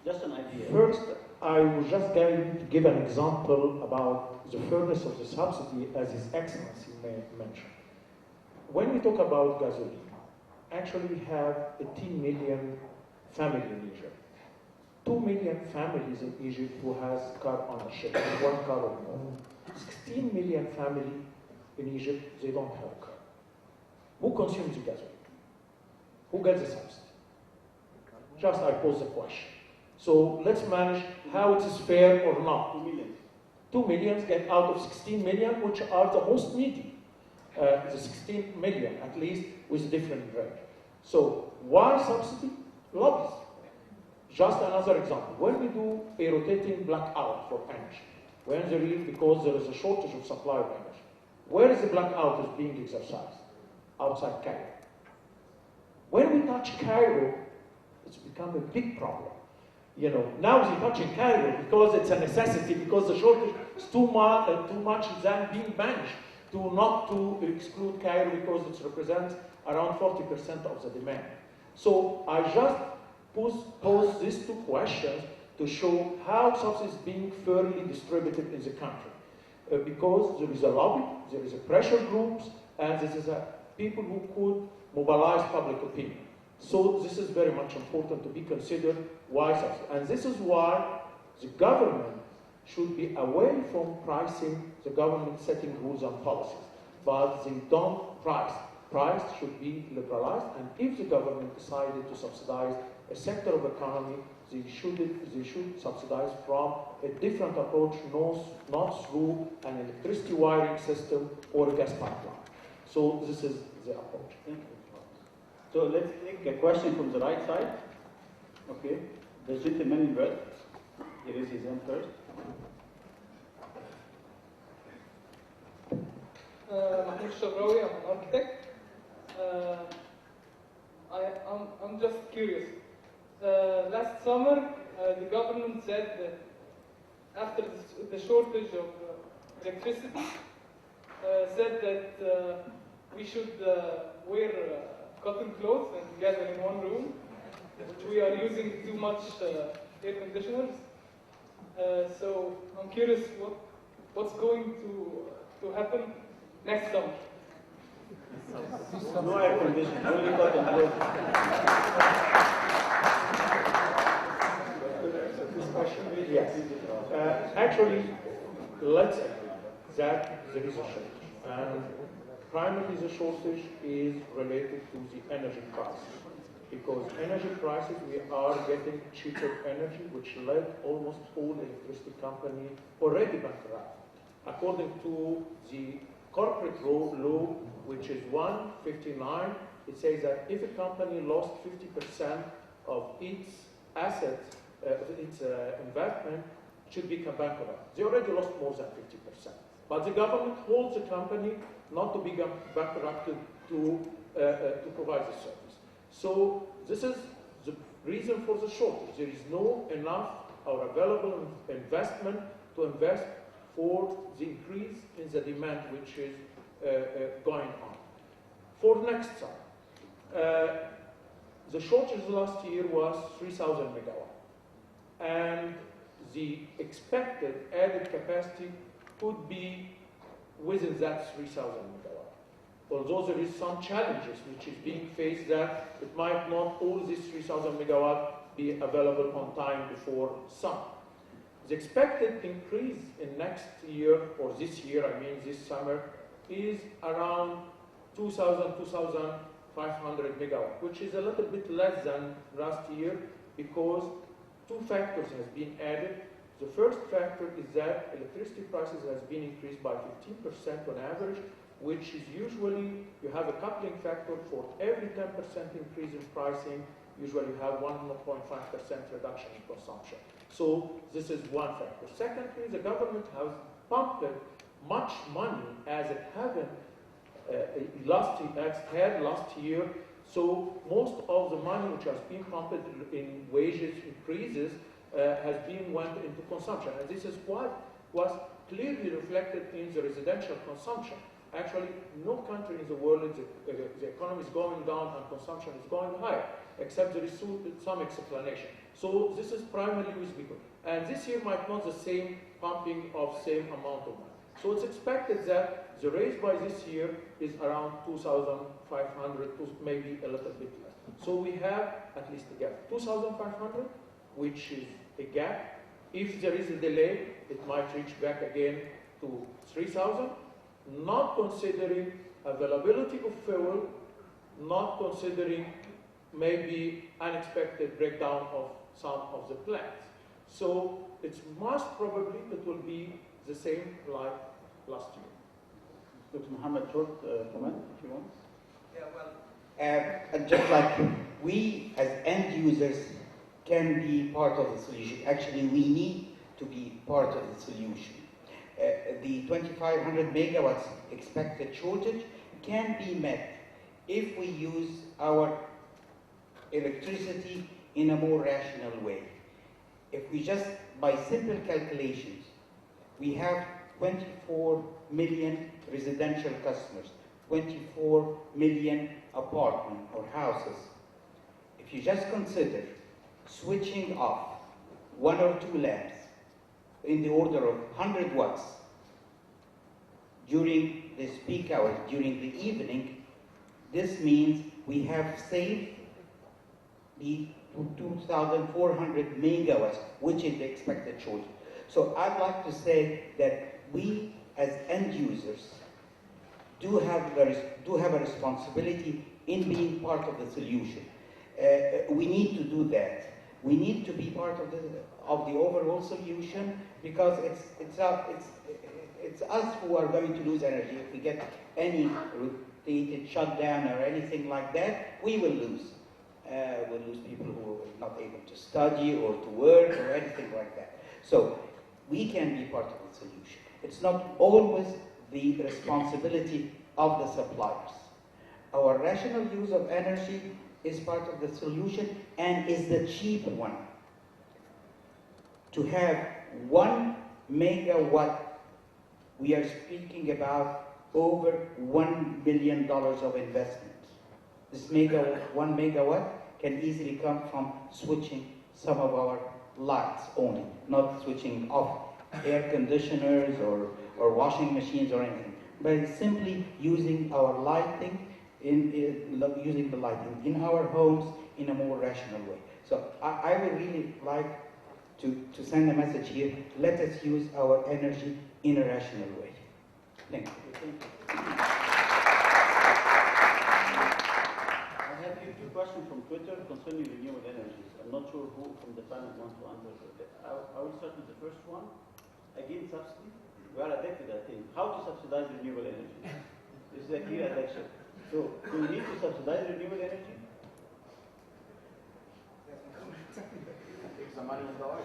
Just an idea. First, I was just going to give an example about the fairness of the subsidy, as His Excellency mentioned. When we talk about gasoline, actually we have 18 million families in Egypt. 2 million families in Egypt who has car ownership, 1 car or more. 16 million families in Egypt, they don't have a car. Who consumes the gasoline? Who gets the subsidy? Just I pose the question. So let's manage how it is fair or not. 2 million. 2 million get out of 16 million, which are the most needy. The 16 million, at least, with different rate. So why subsidy? Lobbies. Just another example. When we do a rotating blackout for energy, when there is, because there is a shortage of supply of energy, where is the blackout is being exercised? Outside Cairo. When we touch Cairo, it's become a big problem. You know, now they're touching Cairo because it's a necessity, because the shortage is too much than being managed to not to exclude Cairo because it represents around 40% of the demand. So I just pose these two questions to show how subsidies being fairly distributed in the country. Because there is a lobby, there is a pressure groups, and this is people who could mobilize public opinion. So this is very much important to be considered why subsidies. And this is why the government should be away from pricing, the government setting rules and policies. But they don't price. Price should be liberalized, and if the government decided to subsidize a sector of economy, they should subsidize from a different approach, not through an electricity wiring system or a gas pipeline. So this is the approach. Thank you. So let's take a question from the right side. Okay, the gentleman in red. Here is his hand first. Mahmoud Shabrawi, I'm an architect. I'm just curious. Last summer, the government said that after the shortage of electricity, said that we should wear cotton clothes and gather in one room. We are using too much air conditioners. So I'm curious what's going to happen next summer. No air conditioning, only cotton clothes. Yes. Actually, let's say that there is a shortage. And primarily the shortage is related to the energy prices. Because energy prices, we are getting cheaper energy, which led almost all electricity companies already bankrupt. According to the corporate law, which is 159, it says that if a company lost 50% of its assets, its investment, it should become bankrupt. They already lost more than 50%. But the government holds the company not to become bankrupt to provide the service. So this is the reason for the shortage. There is no enough or available investment to invest for the increase in the demand which is going on. For next summer, the shortage last year was 3,000 megawatt. And the expected added capacity could be within that 3,000 megawatt. Although there is some challenges which is being faced that it might not all these 3,000 megawatt be available on time before summer. The expected increase in next year, or this year, I mean this summer, is around 2,000, 2,500 megawatt, which is a little bit less than last year because two factors have been added. The first factor is that electricity prices has been increased by 15% on average, which is usually, you have a coupling factor for every 10% increase in pricing, usually you have 1.5% reduction in consumption. So this is one factor. Secondly, the government has pumped much money as it hadn't had last year. So most of the money which has been pumped in wages increases has been went into consumption. And this is what was clearly reflected in the residential consumption. Actually, no country in the world, the economy is going down and consumption is going higher, except there is some explanation. So this is primarily with people. And this year might not the same pumping of same amount of money. So it's expected that the raise by this year is around 2,500 to maybe a little bit less. So we have at least a gap. 2,500, which is a gap. If there is a delay, it might reach back again to 3,000. Not considering availability of fuel, not considering maybe unexpected breakdown of some of the plants. So it's most probably it will be the same like last year. Dr. Mohammed, short comment if you want. Yeah, well, just like we as end users can be part of the solution. Actually, we need to be part of the solution. The 2,500 megawatts expected shortage can be met if we use our electricity in a more rational way. If we just, by simple calculations, we have 24 million residential customers. 24 million apartments or houses. If you just consider switching off 1 or 2 lamps in the order of 100 watts during the peak hours, during the evening, this means we have saved the 2,400 megawatts, which is the expected shortage. So I'd like to say that we as end users do have a responsibility in being part of the solution. We need to do that. We need to be part of the overall solution, because it's us who are going to lose energy. If we get any rotated shutdown or anything like that, we will lose. We'll lose people who are not able to study or to work or anything like that. So we can be part of the solution. It's not always the responsibility of the suppliers. Our rational use of energy is part of the solution and is the cheap one. To have 1 megawatt, we are speaking about over $1 billion of investment. This 1 megawatt can easily come from switching some of our lights only, not switching off air conditioners or washing machines or anything, but simply using our lighting, using the lighting in our homes in a more rational way. So I would really like to send a message here: let us use our energy in a rational way. Thank you. I have here 2 questions from Twitter concerning renewable energies. I'm not sure who from the panel wants to answer. I will start with the first one. Again, subsidy. We are addicted, I think. How to subsidize renewable energy? This is a clear addiction. So, do we need to subsidize renewable energy? Take some money and go.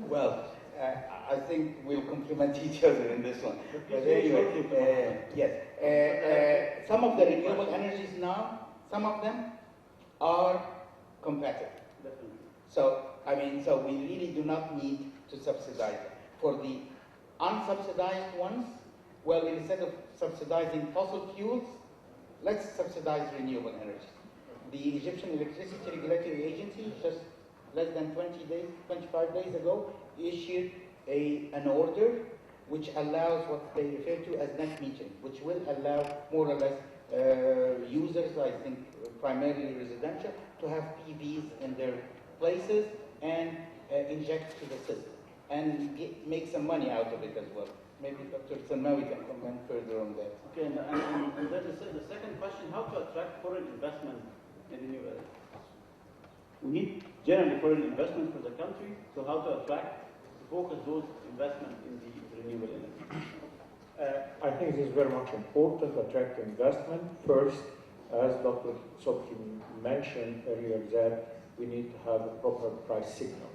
Well, I think we'll complement each other in this one. But anyway, yes. Some of the renewable energies now, some of them are competitive. Definitely. So, so we really do not need to subsidize them. For the unsubsidized ones, well, instead of subsidizing fossil fuels, let's subsidize renewable energy. The Egyptian Electricity Regulatory Agency, just less than 25 days ago, issued an order which allows what they refer to as net metering, which will allow more or less users, I think primarily residential, to have PVs in their places and inject to the system and make some money out of it as well. Maybe Dr. Salmawi can comment further on that. Okay, and then the second question: how to attract foreign investment in renewable energy? We need generally foreign investment for the country, so how to attract, to focus those investments in the renewable energy? I think it is very much important to attract investment. First, as Dr. Subsidies mentioned earlier, that we need to have a proper price signal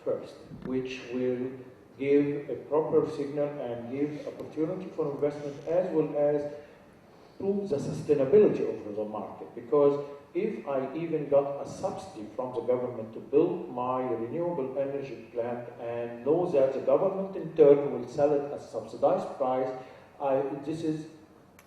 first, which will give a proper signal and give opportunity for investment, as well as prove the sustainability of the market. Because if I even got a subsidy from the government to build my renewable energy plant and know that the government in turn will sell it at a subsidized price, this is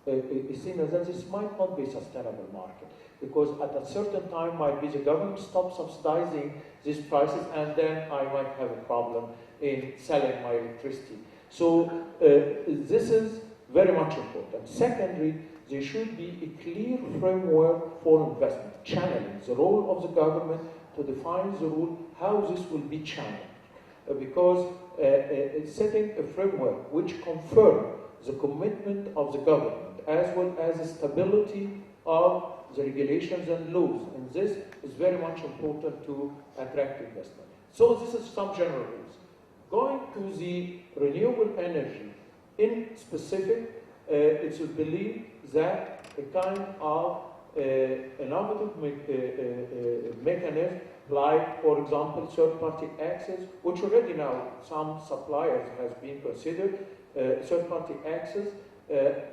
a signal that this might not be a sustainable market. Because at a certain time might be the government stops subsidizing these prices, and then I might have a problem in selling my electricity. So this is very much important. Secondly, there should be a clear framework for investment, channeling the role of the government to define the rule, how this will be channeled. Because setting a framework which confirms the commitment of the government, as well as the stability of the regulations and laws, and this is very much important to attract investment. So this is some general rules. Going to the renewable energy in specific, it's believed that a kind of innovative mechanism, like, for example, third-party access, which already now some suppliers has been considered, third-party access,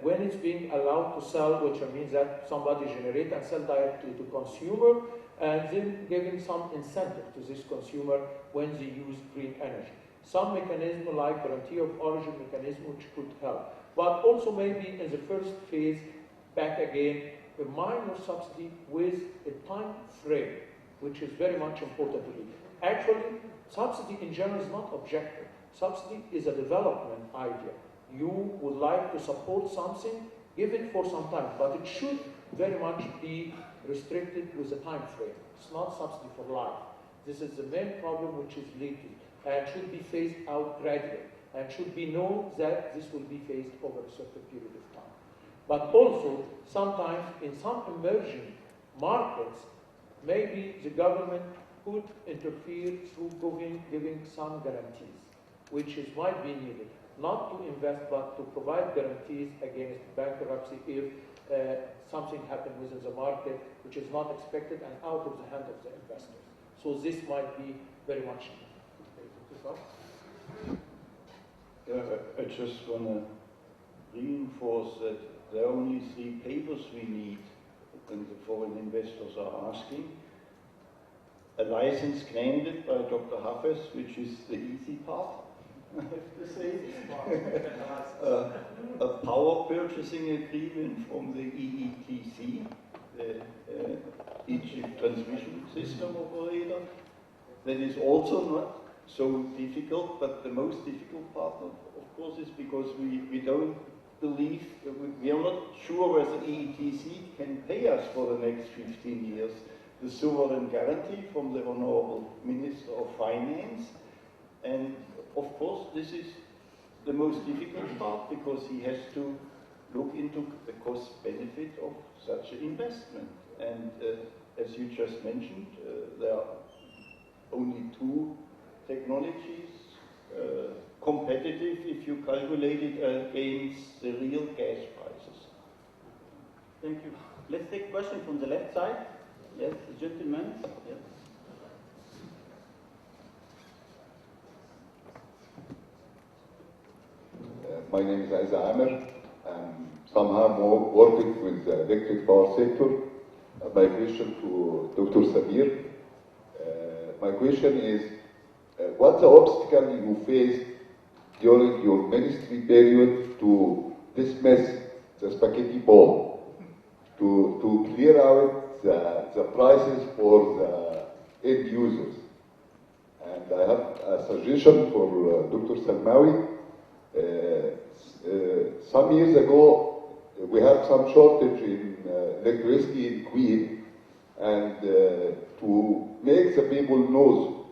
when it's being allowed to sell, which means that somebody generate and sell directly to consumer, and then giving some incentive to this consumer when they use green energy. Some mechanism like guarantee of origin mechanism which could help. But also maybe in the first phase, back again, a minor subsidy with a time frame, which is very much important to me. Actually, subsidy in general is not objective. Subsidy is a development idea. You would like to support something, give it for some time, but it should very much be restricted with a time frame. It's not subsidy for life. This is the main problem which is leaking, and should be phased out gradually, and should be known that this will be phased over a certain period of time. But also, sometimes in some emerging markets, maybe the government could interfere through giving some guarantees, which might be needed, not to invest, but to provide guarantees against bankruptcy if something happened within the market which is not expected and out of the hand of the investors. So this might be very much needed. I just want to reinforce that there are only 3 papers we need when the foreign investors are asking. A license granted by Dr. Hafez, which is the easy part, I have to say. A power purchasing agreement from the EETC, the Egypt Transmission System Operator. That is also not so difficult, but the most difficult part, of course, is because we don't believe, we are not sure whether EETC can pay us for the next 15 years the sovereign guarantee from the Honorable Minister of Finance. And of course, this is the most difficult part because he has to look into the cost benefit of such an investment. And as you just mentioned, there are only 2 technologies competitive if you calculate it against the real gas prices. Thank you. Let's take a question from the left side. Yes, the gentleman. Yes. My name is Aiza Amer. I'm somehow more working with the electric power sector. My question to Dr. Samir. My question is, what's the obstacle you faced during your ministry period to dismiss the spaghetti ball, to clear out the prices for the end users? And I have a suggestion for Dr. Salmawi. Some years ago, we had some shortage in electricity in Queen, and to make the people know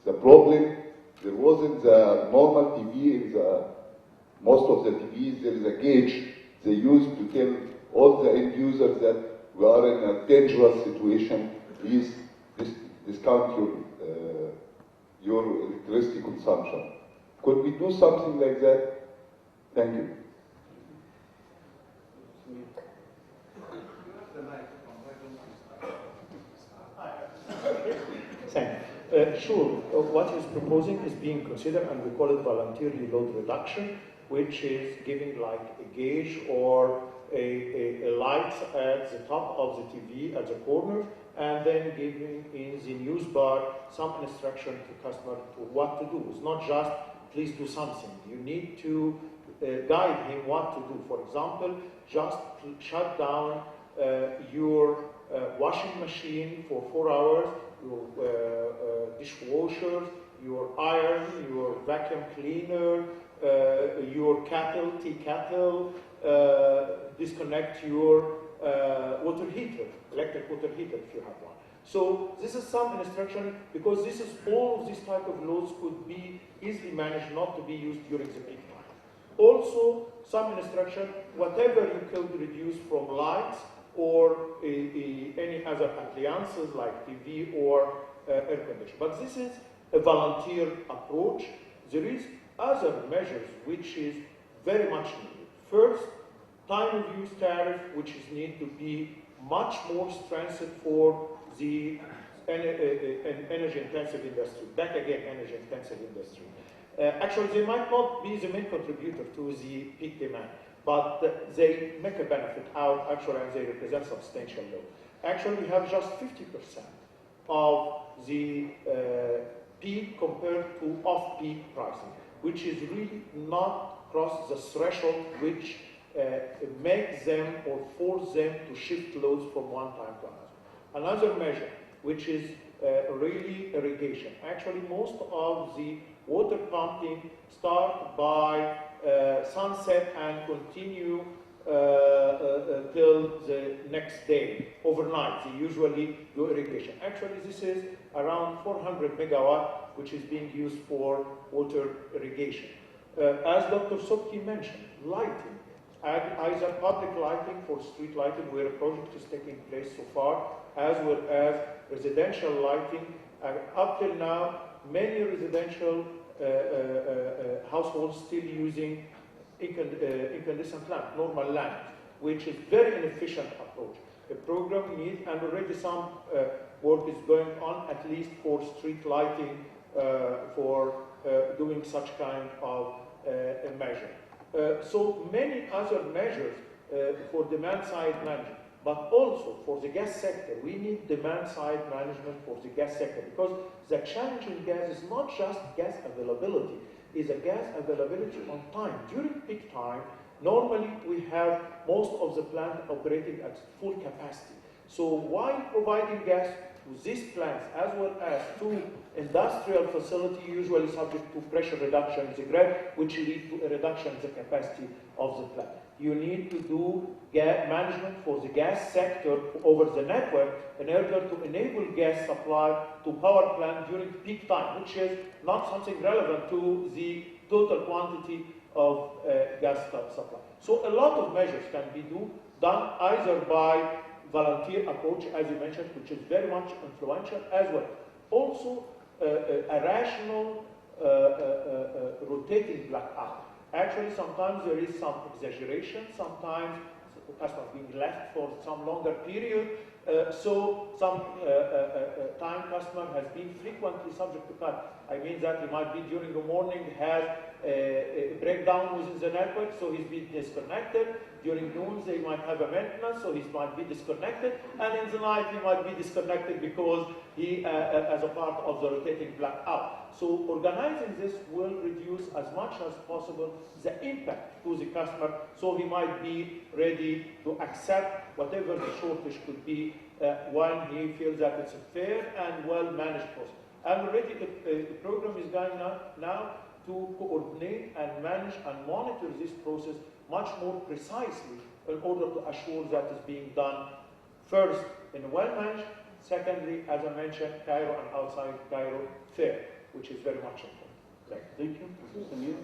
the problem, there wasn't the normal TV in most of the TVs, there is a gauge they use to tell all the end users that we are in a dangerous situation, please discount your electricity consumption. Could we do something like that? Thank you. Sure. What he's proposing is being considered, and we call it voluntarily load reduction, which is giving like a gauge or a light at the top of the TV at the corner, and then giving in the news bar some instruction to customer to what to do. It's not just please do something. You need to guide him what to do. For example, just shut down your washing machine for 4 hours, your dishwasher, your iron, your vacuum cleaner, your tea kettle, disconnect your water heater, electric water heater if you have one. So this is some instruction, because this is all of these type of loads could be easily managed not to be used during the peak time. Also, some instruction, whatever you could reduce from lights or any other appliances like TV or air conditioner. But this is a volunteer approach. There is other measures which is very much needed. First, time of use tariff, which is need to be much more strengthened for the energy-intensive industry. Back again, energy-intensive industry. Actually, they might not be the main contributor to the peak demand, but they make a benefit out, actually, and they represent substantial load. Actually, we have just 50% of the peak compared to off-peak pricing, which is really not cross the threshold which make them or force them to shift loads from one time to another. Another measure, which is really irrigation. Actually, most of the water pumping start by sunset and continue till the next day, overnight. They usually do irrigation. Actually, this is around 400 megawatt, which is being used for water irrigation. As Dr. Subsidies mentioned, lighting, either public lighting for street lighting, where a project is taking place so far, as well as residential lighting. Up till now, many residential households still using incandescent lamp, normal lamp, which is very inefficient approach. The program needs, and already some work is going on, at least for street lighting, for doing such kind of measure. So many other measures for demand side management, but also for the gas sector. We need demand side management for the gas sector, because the challenge in gas is not just gas availability, it's a gas availability on time. During peak time, normally we have most of the plant operating at full capacity. So while providing gas to these plants as well as to industrial facility, usually subject to pressure reduction in the grid, which lead to a reduction in the capacity of the plant. You need to do gas management for the gas sector over the network in order to enable gas supply to power plant during peak time, which is not something relevant to the total quantity of gas supply. So a lot of measures can be done either by volunteer approach, as you mentioned, which is very much influential, as well. Also, a rational rotating blackout. Actually, sometimes there is some exaggeration, sometimes the customer being left for some longer period. So some time customer has been frequently subject to cut. I mean that he might be during the morning has a breakdown within the network, so he's been disconnected. During noon, they might have a maintenance, so he might be disconnected. And in the night, he might be disconnected because he, as a part of the rotating blackout. So organizing this will reduce as much as possible the impact to the customer, so he might be ready to accept whatever the shortage could be when he feels that it's a fair and well-managed process. And already the program is going now to coordinate and manage and monitor this process much more precisely in order to assure that it's being done first in a well-managed, secondly, as I mentioned, Cairo and outside Cairo fair, which is very much important. Thank you. Mr. Samir.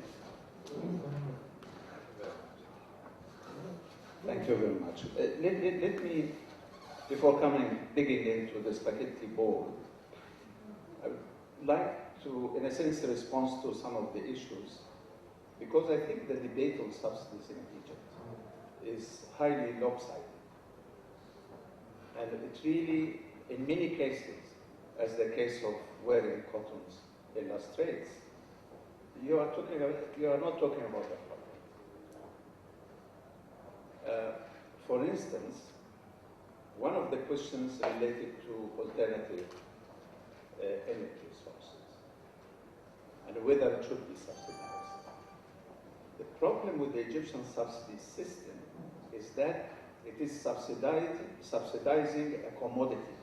Thank you very much. Let me, before digging into the spaghetti bowl, I would like to, in a sense, respond to some of the issues, because I think the debate on subsidies in Egypt is highly lopsided. And it really, in many cases, as the case of wearing cottons illustrates, you are not talking about a problem. For instance, one of the questions related to alternative energy sources and whether it should be subsidized. The problem with the Egyptian subsidy system is that it is subsidizing a commodity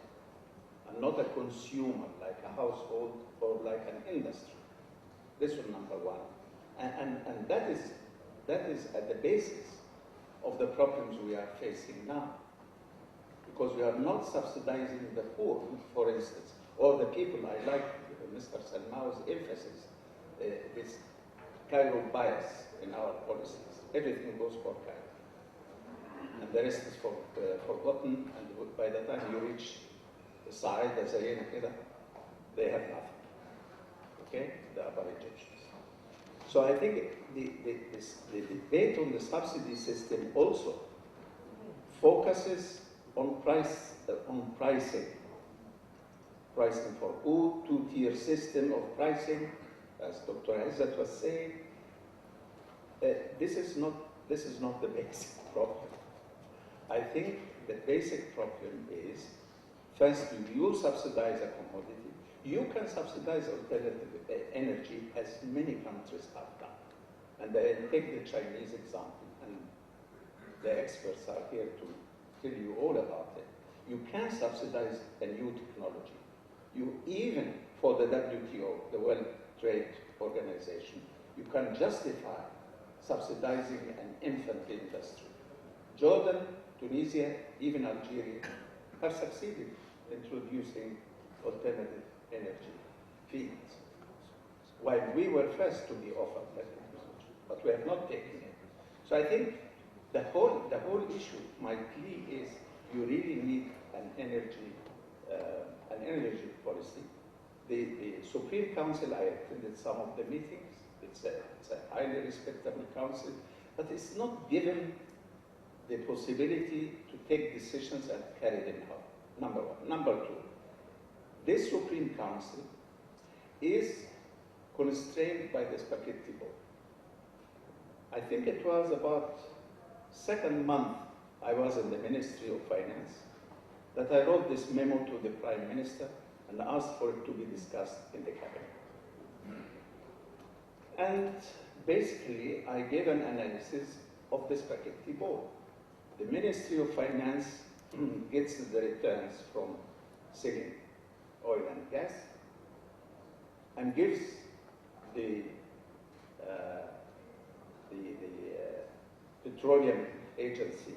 and not a consumer, like a household or like an industry. This is number one. And that is at the basis of the problems we are facing now. Because we are not subsidizing the poor, for instance, or the people. I like Mr. Salmao's emphasis, this Cairo bias in our policies. Everything goes for Cairo. And the rest is forgotten, and by the time you reach the side, they have nothing. Okay? The upper Egyptians. So I think the debate on the subsidy system also focuses on pricing for two-tier system of pricing, as Dr. Izzat was saying. This is not the basic problem. I think the basic problem is, first, you subsidize a commodity. You can subsidize alternative energy, as many countries have done. And I take the Chinese example, and the experts are here to tell you all about it. You can subsidize a new technology. You even, for the WTO, the World Trade Organization, you can justify subsidizing an infant industry. Jordan, Tunisia, even Algeria have succeeded in introducing alternative energy fields. While we were first to be offered that technology, but we have not taken it. So I think the whole issue, my plea is you really need an energy policy. The Supreme Council, I attended some of the meetings. It's a highly respectable council, but it's not given the possibility to take decisions and carry them out. Number one. Number two, this Supreme Council is constrained by the spaghetti board. I think it was about second month I was in the Ministry of Finance that I wrote this memo to the Prime Minister and asked for it to be discussed in the cabinet. And basically, I gave an analysis of the spaghetti board. The Ministry of Finance gets the returns from selling oil and gas and gives the petroleum agency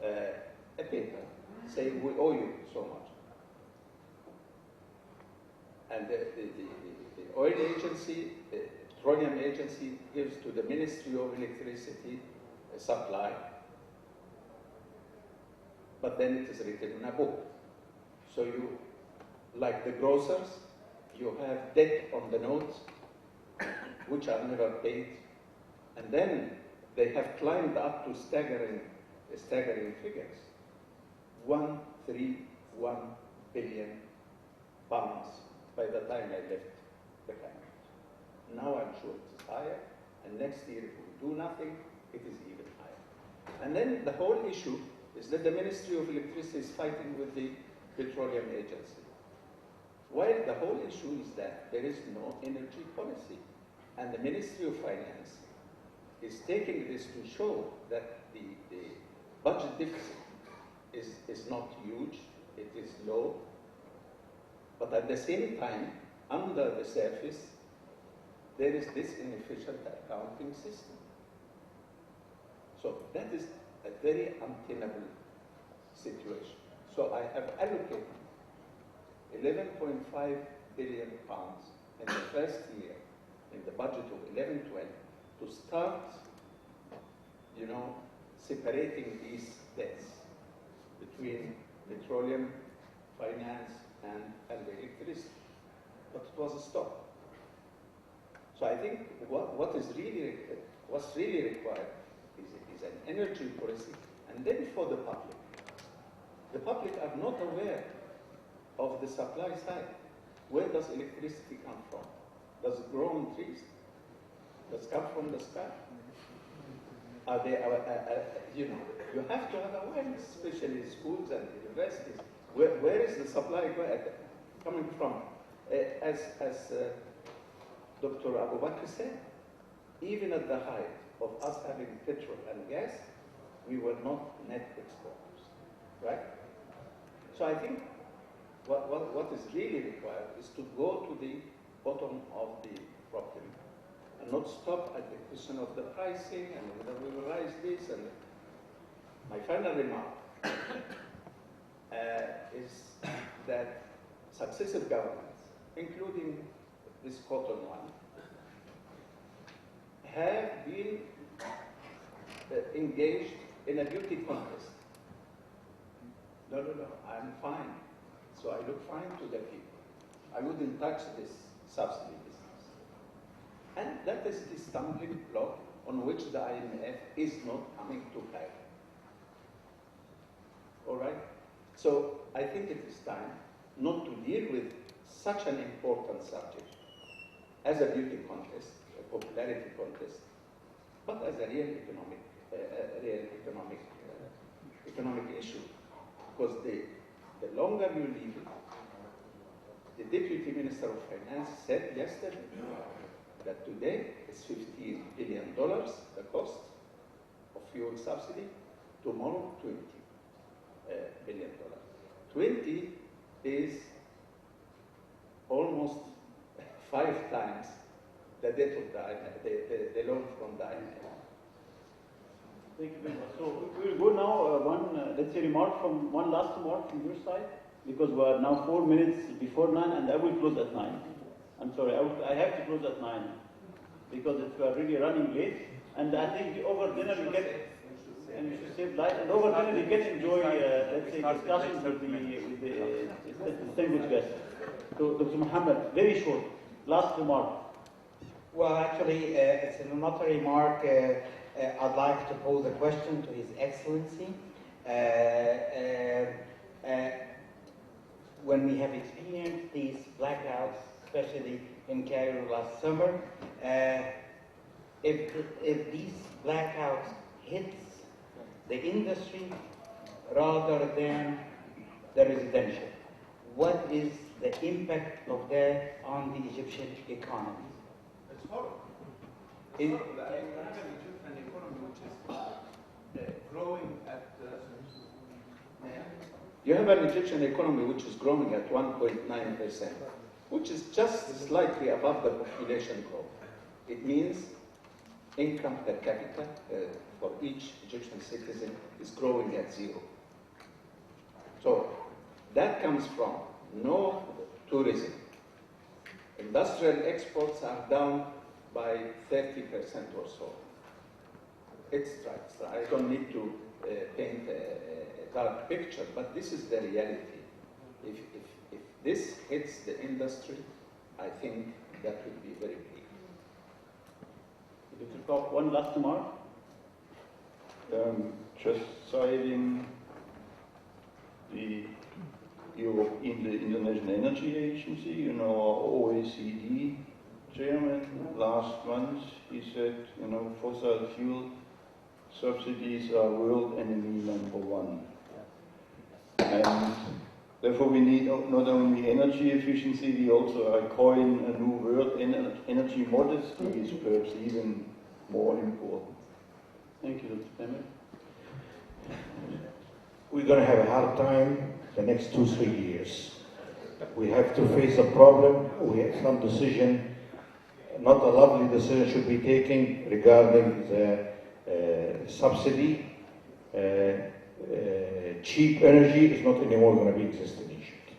a paper saying we owe you so much. And the oil agency, the petroleum agency gives to the Ministry of Electricity a supply, but then it is written in a book. So you, like the grocers, you have debt on the notes, which are never paid, and then they have climbed up to staggering figures. 131 billion pounds by the time I left the cabinet. Now I'm sure it is higher, and next year if we do nothing, it is even higher. And then the whole issue is that the Ministry of Electricity is fighting with the Petroleum Agency. Well, the whole issue is that there is no energy policy, and the Ministry of Finance is taking this to show that the budget deficit is not huge, it is low, but at the same time, under the surface, there is this inefficient accounting system. So that is a very untenable situation. So I have allocated 11.5 billion pounds in the first year in the budget of 11-12 to start, separating these debts between petroleum, finance, and electricity. But it was a stop. So I think what's really required is an energy policy, and then for the public. The public are not aware of the supply side. Where does electricity come from? Does it grow on trees? Does it come from the sky? Are they, you have to have awareness, especially in schools and universities. Where is the supply coming from? As Dr. Abu Bakr said, even at the height of us having petrol and gas, we were not net exporters, right? So I think what is really required is to go to the bottom of the problem and not stop at the question of the pricing and whether we will raise this. And my final remark is that successive governments, including this cotton one, have been engaged in a beauty contest. No, I'm fine. So I look fine to the people. I wouldn't touch this subsidy business. And that is the stumbling block on which the IMF is not coming to Cairo. All right? So I think it is time not to deal with such an important subject as a beauty contest, a popularity contest, but as a real economic issue. Because the longer you leave it, the Deputy Minister of Finance said yesterday that today it's $15 billion, the cost of fuel subsidy, tomorrow $20 billion. 20 is almost 5 times the debt of the loan from the IMF. Thank you very much. So we will go now, let's say one last remark from your side, because we are now 4 minutes before 9, and I will close at 9. I'm sorry, I have to close at 9, because we are really running late, and I think over dinner we get, and we should save light, and over dinner we can enjoy, let's say, discussions with the distinguished guests. So Dr. Muhammad, very short, last remark. Well, actually, it's not a remark. I'd like to pose a question to His Excellency. When we have experienced these blackouts, especially in Cairo last summer, if these blackouts hits the industry rather than the residential, what is the impact of that on the Egyptian economy? It's horrible. Is, an economy which is growing at. You have an Egyptian economy which is growing at 1.9%, which is just slightly above the population growth. It means income per capita for each Egyptian citizen is growing at 0. So that comes from no tourism. Industrial exports are down by 30% or so. It's right. I don't need to paint a dark picture, but this is the reality. If this hits the industry, I think that would be very big. Dr. Koch, one last remark. Just citing the International Energy Agency, you know, our OECD chairman last month, he said, you know, fossil fuel subsidies are world enemy #1. And therefore we need not only energy efficiency, we also coin a new word, energy modesty is perhaps even more important. Thank you, Dr. Pemmer. We're going to have a hard time the next 2-3 years. We have to face a problem. We have some decision, not a lovely decision should be taken regarding the subsidy. Cheap energy is not anymore going to be exist in Egypt.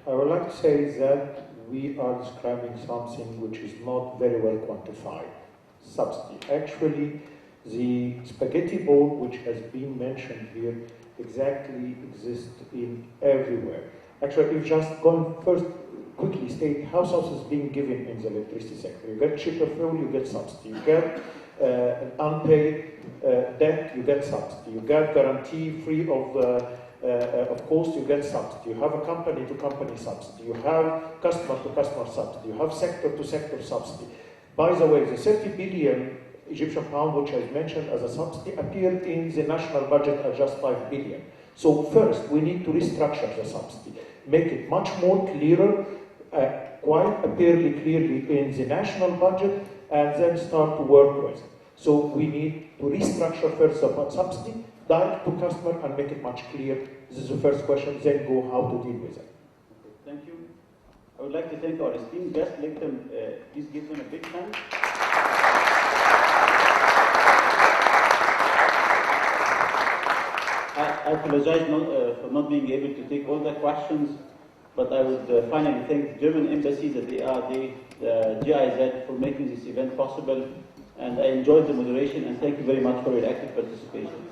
I would like to say that we are describing something which is not very well quantified. Subsidy. Actually, the spaghetti board, which has been mentioned here, exactly exists in everywhere. Actually, if just going first, quickly state how subsidies is being given in the electricity sector. You get cheaper fuel, you get subsidy. You get an unpaid debt, you get subsidy. You get guarantee free of cost, you get subsidy. You have a company-to-company subsidy. You have customer-to-customer subsidy. You have sector-to-sector subsidy. By the way, the 30 billion Egyptian pound, which I mentioned as a subsidy, appeared in the national budget as just 5 billion. So first, we need to restructure the subsidy, make it much more clearer, quite apparently clearly in the national budget, and then start to work with it. So we need to restructure first the subsidy, direct to customer, and make it much clearer. This is the first question, then go how to deal with it. Thank you. I would like to thank our esteemed guests. Please give them a big hand. I apologize for not being able to take all the questions, but I would finally thank the German embassy, the ARD, the GIZ for making this event possible, and I enjoyed the moderation, and thank you very much for your active participation.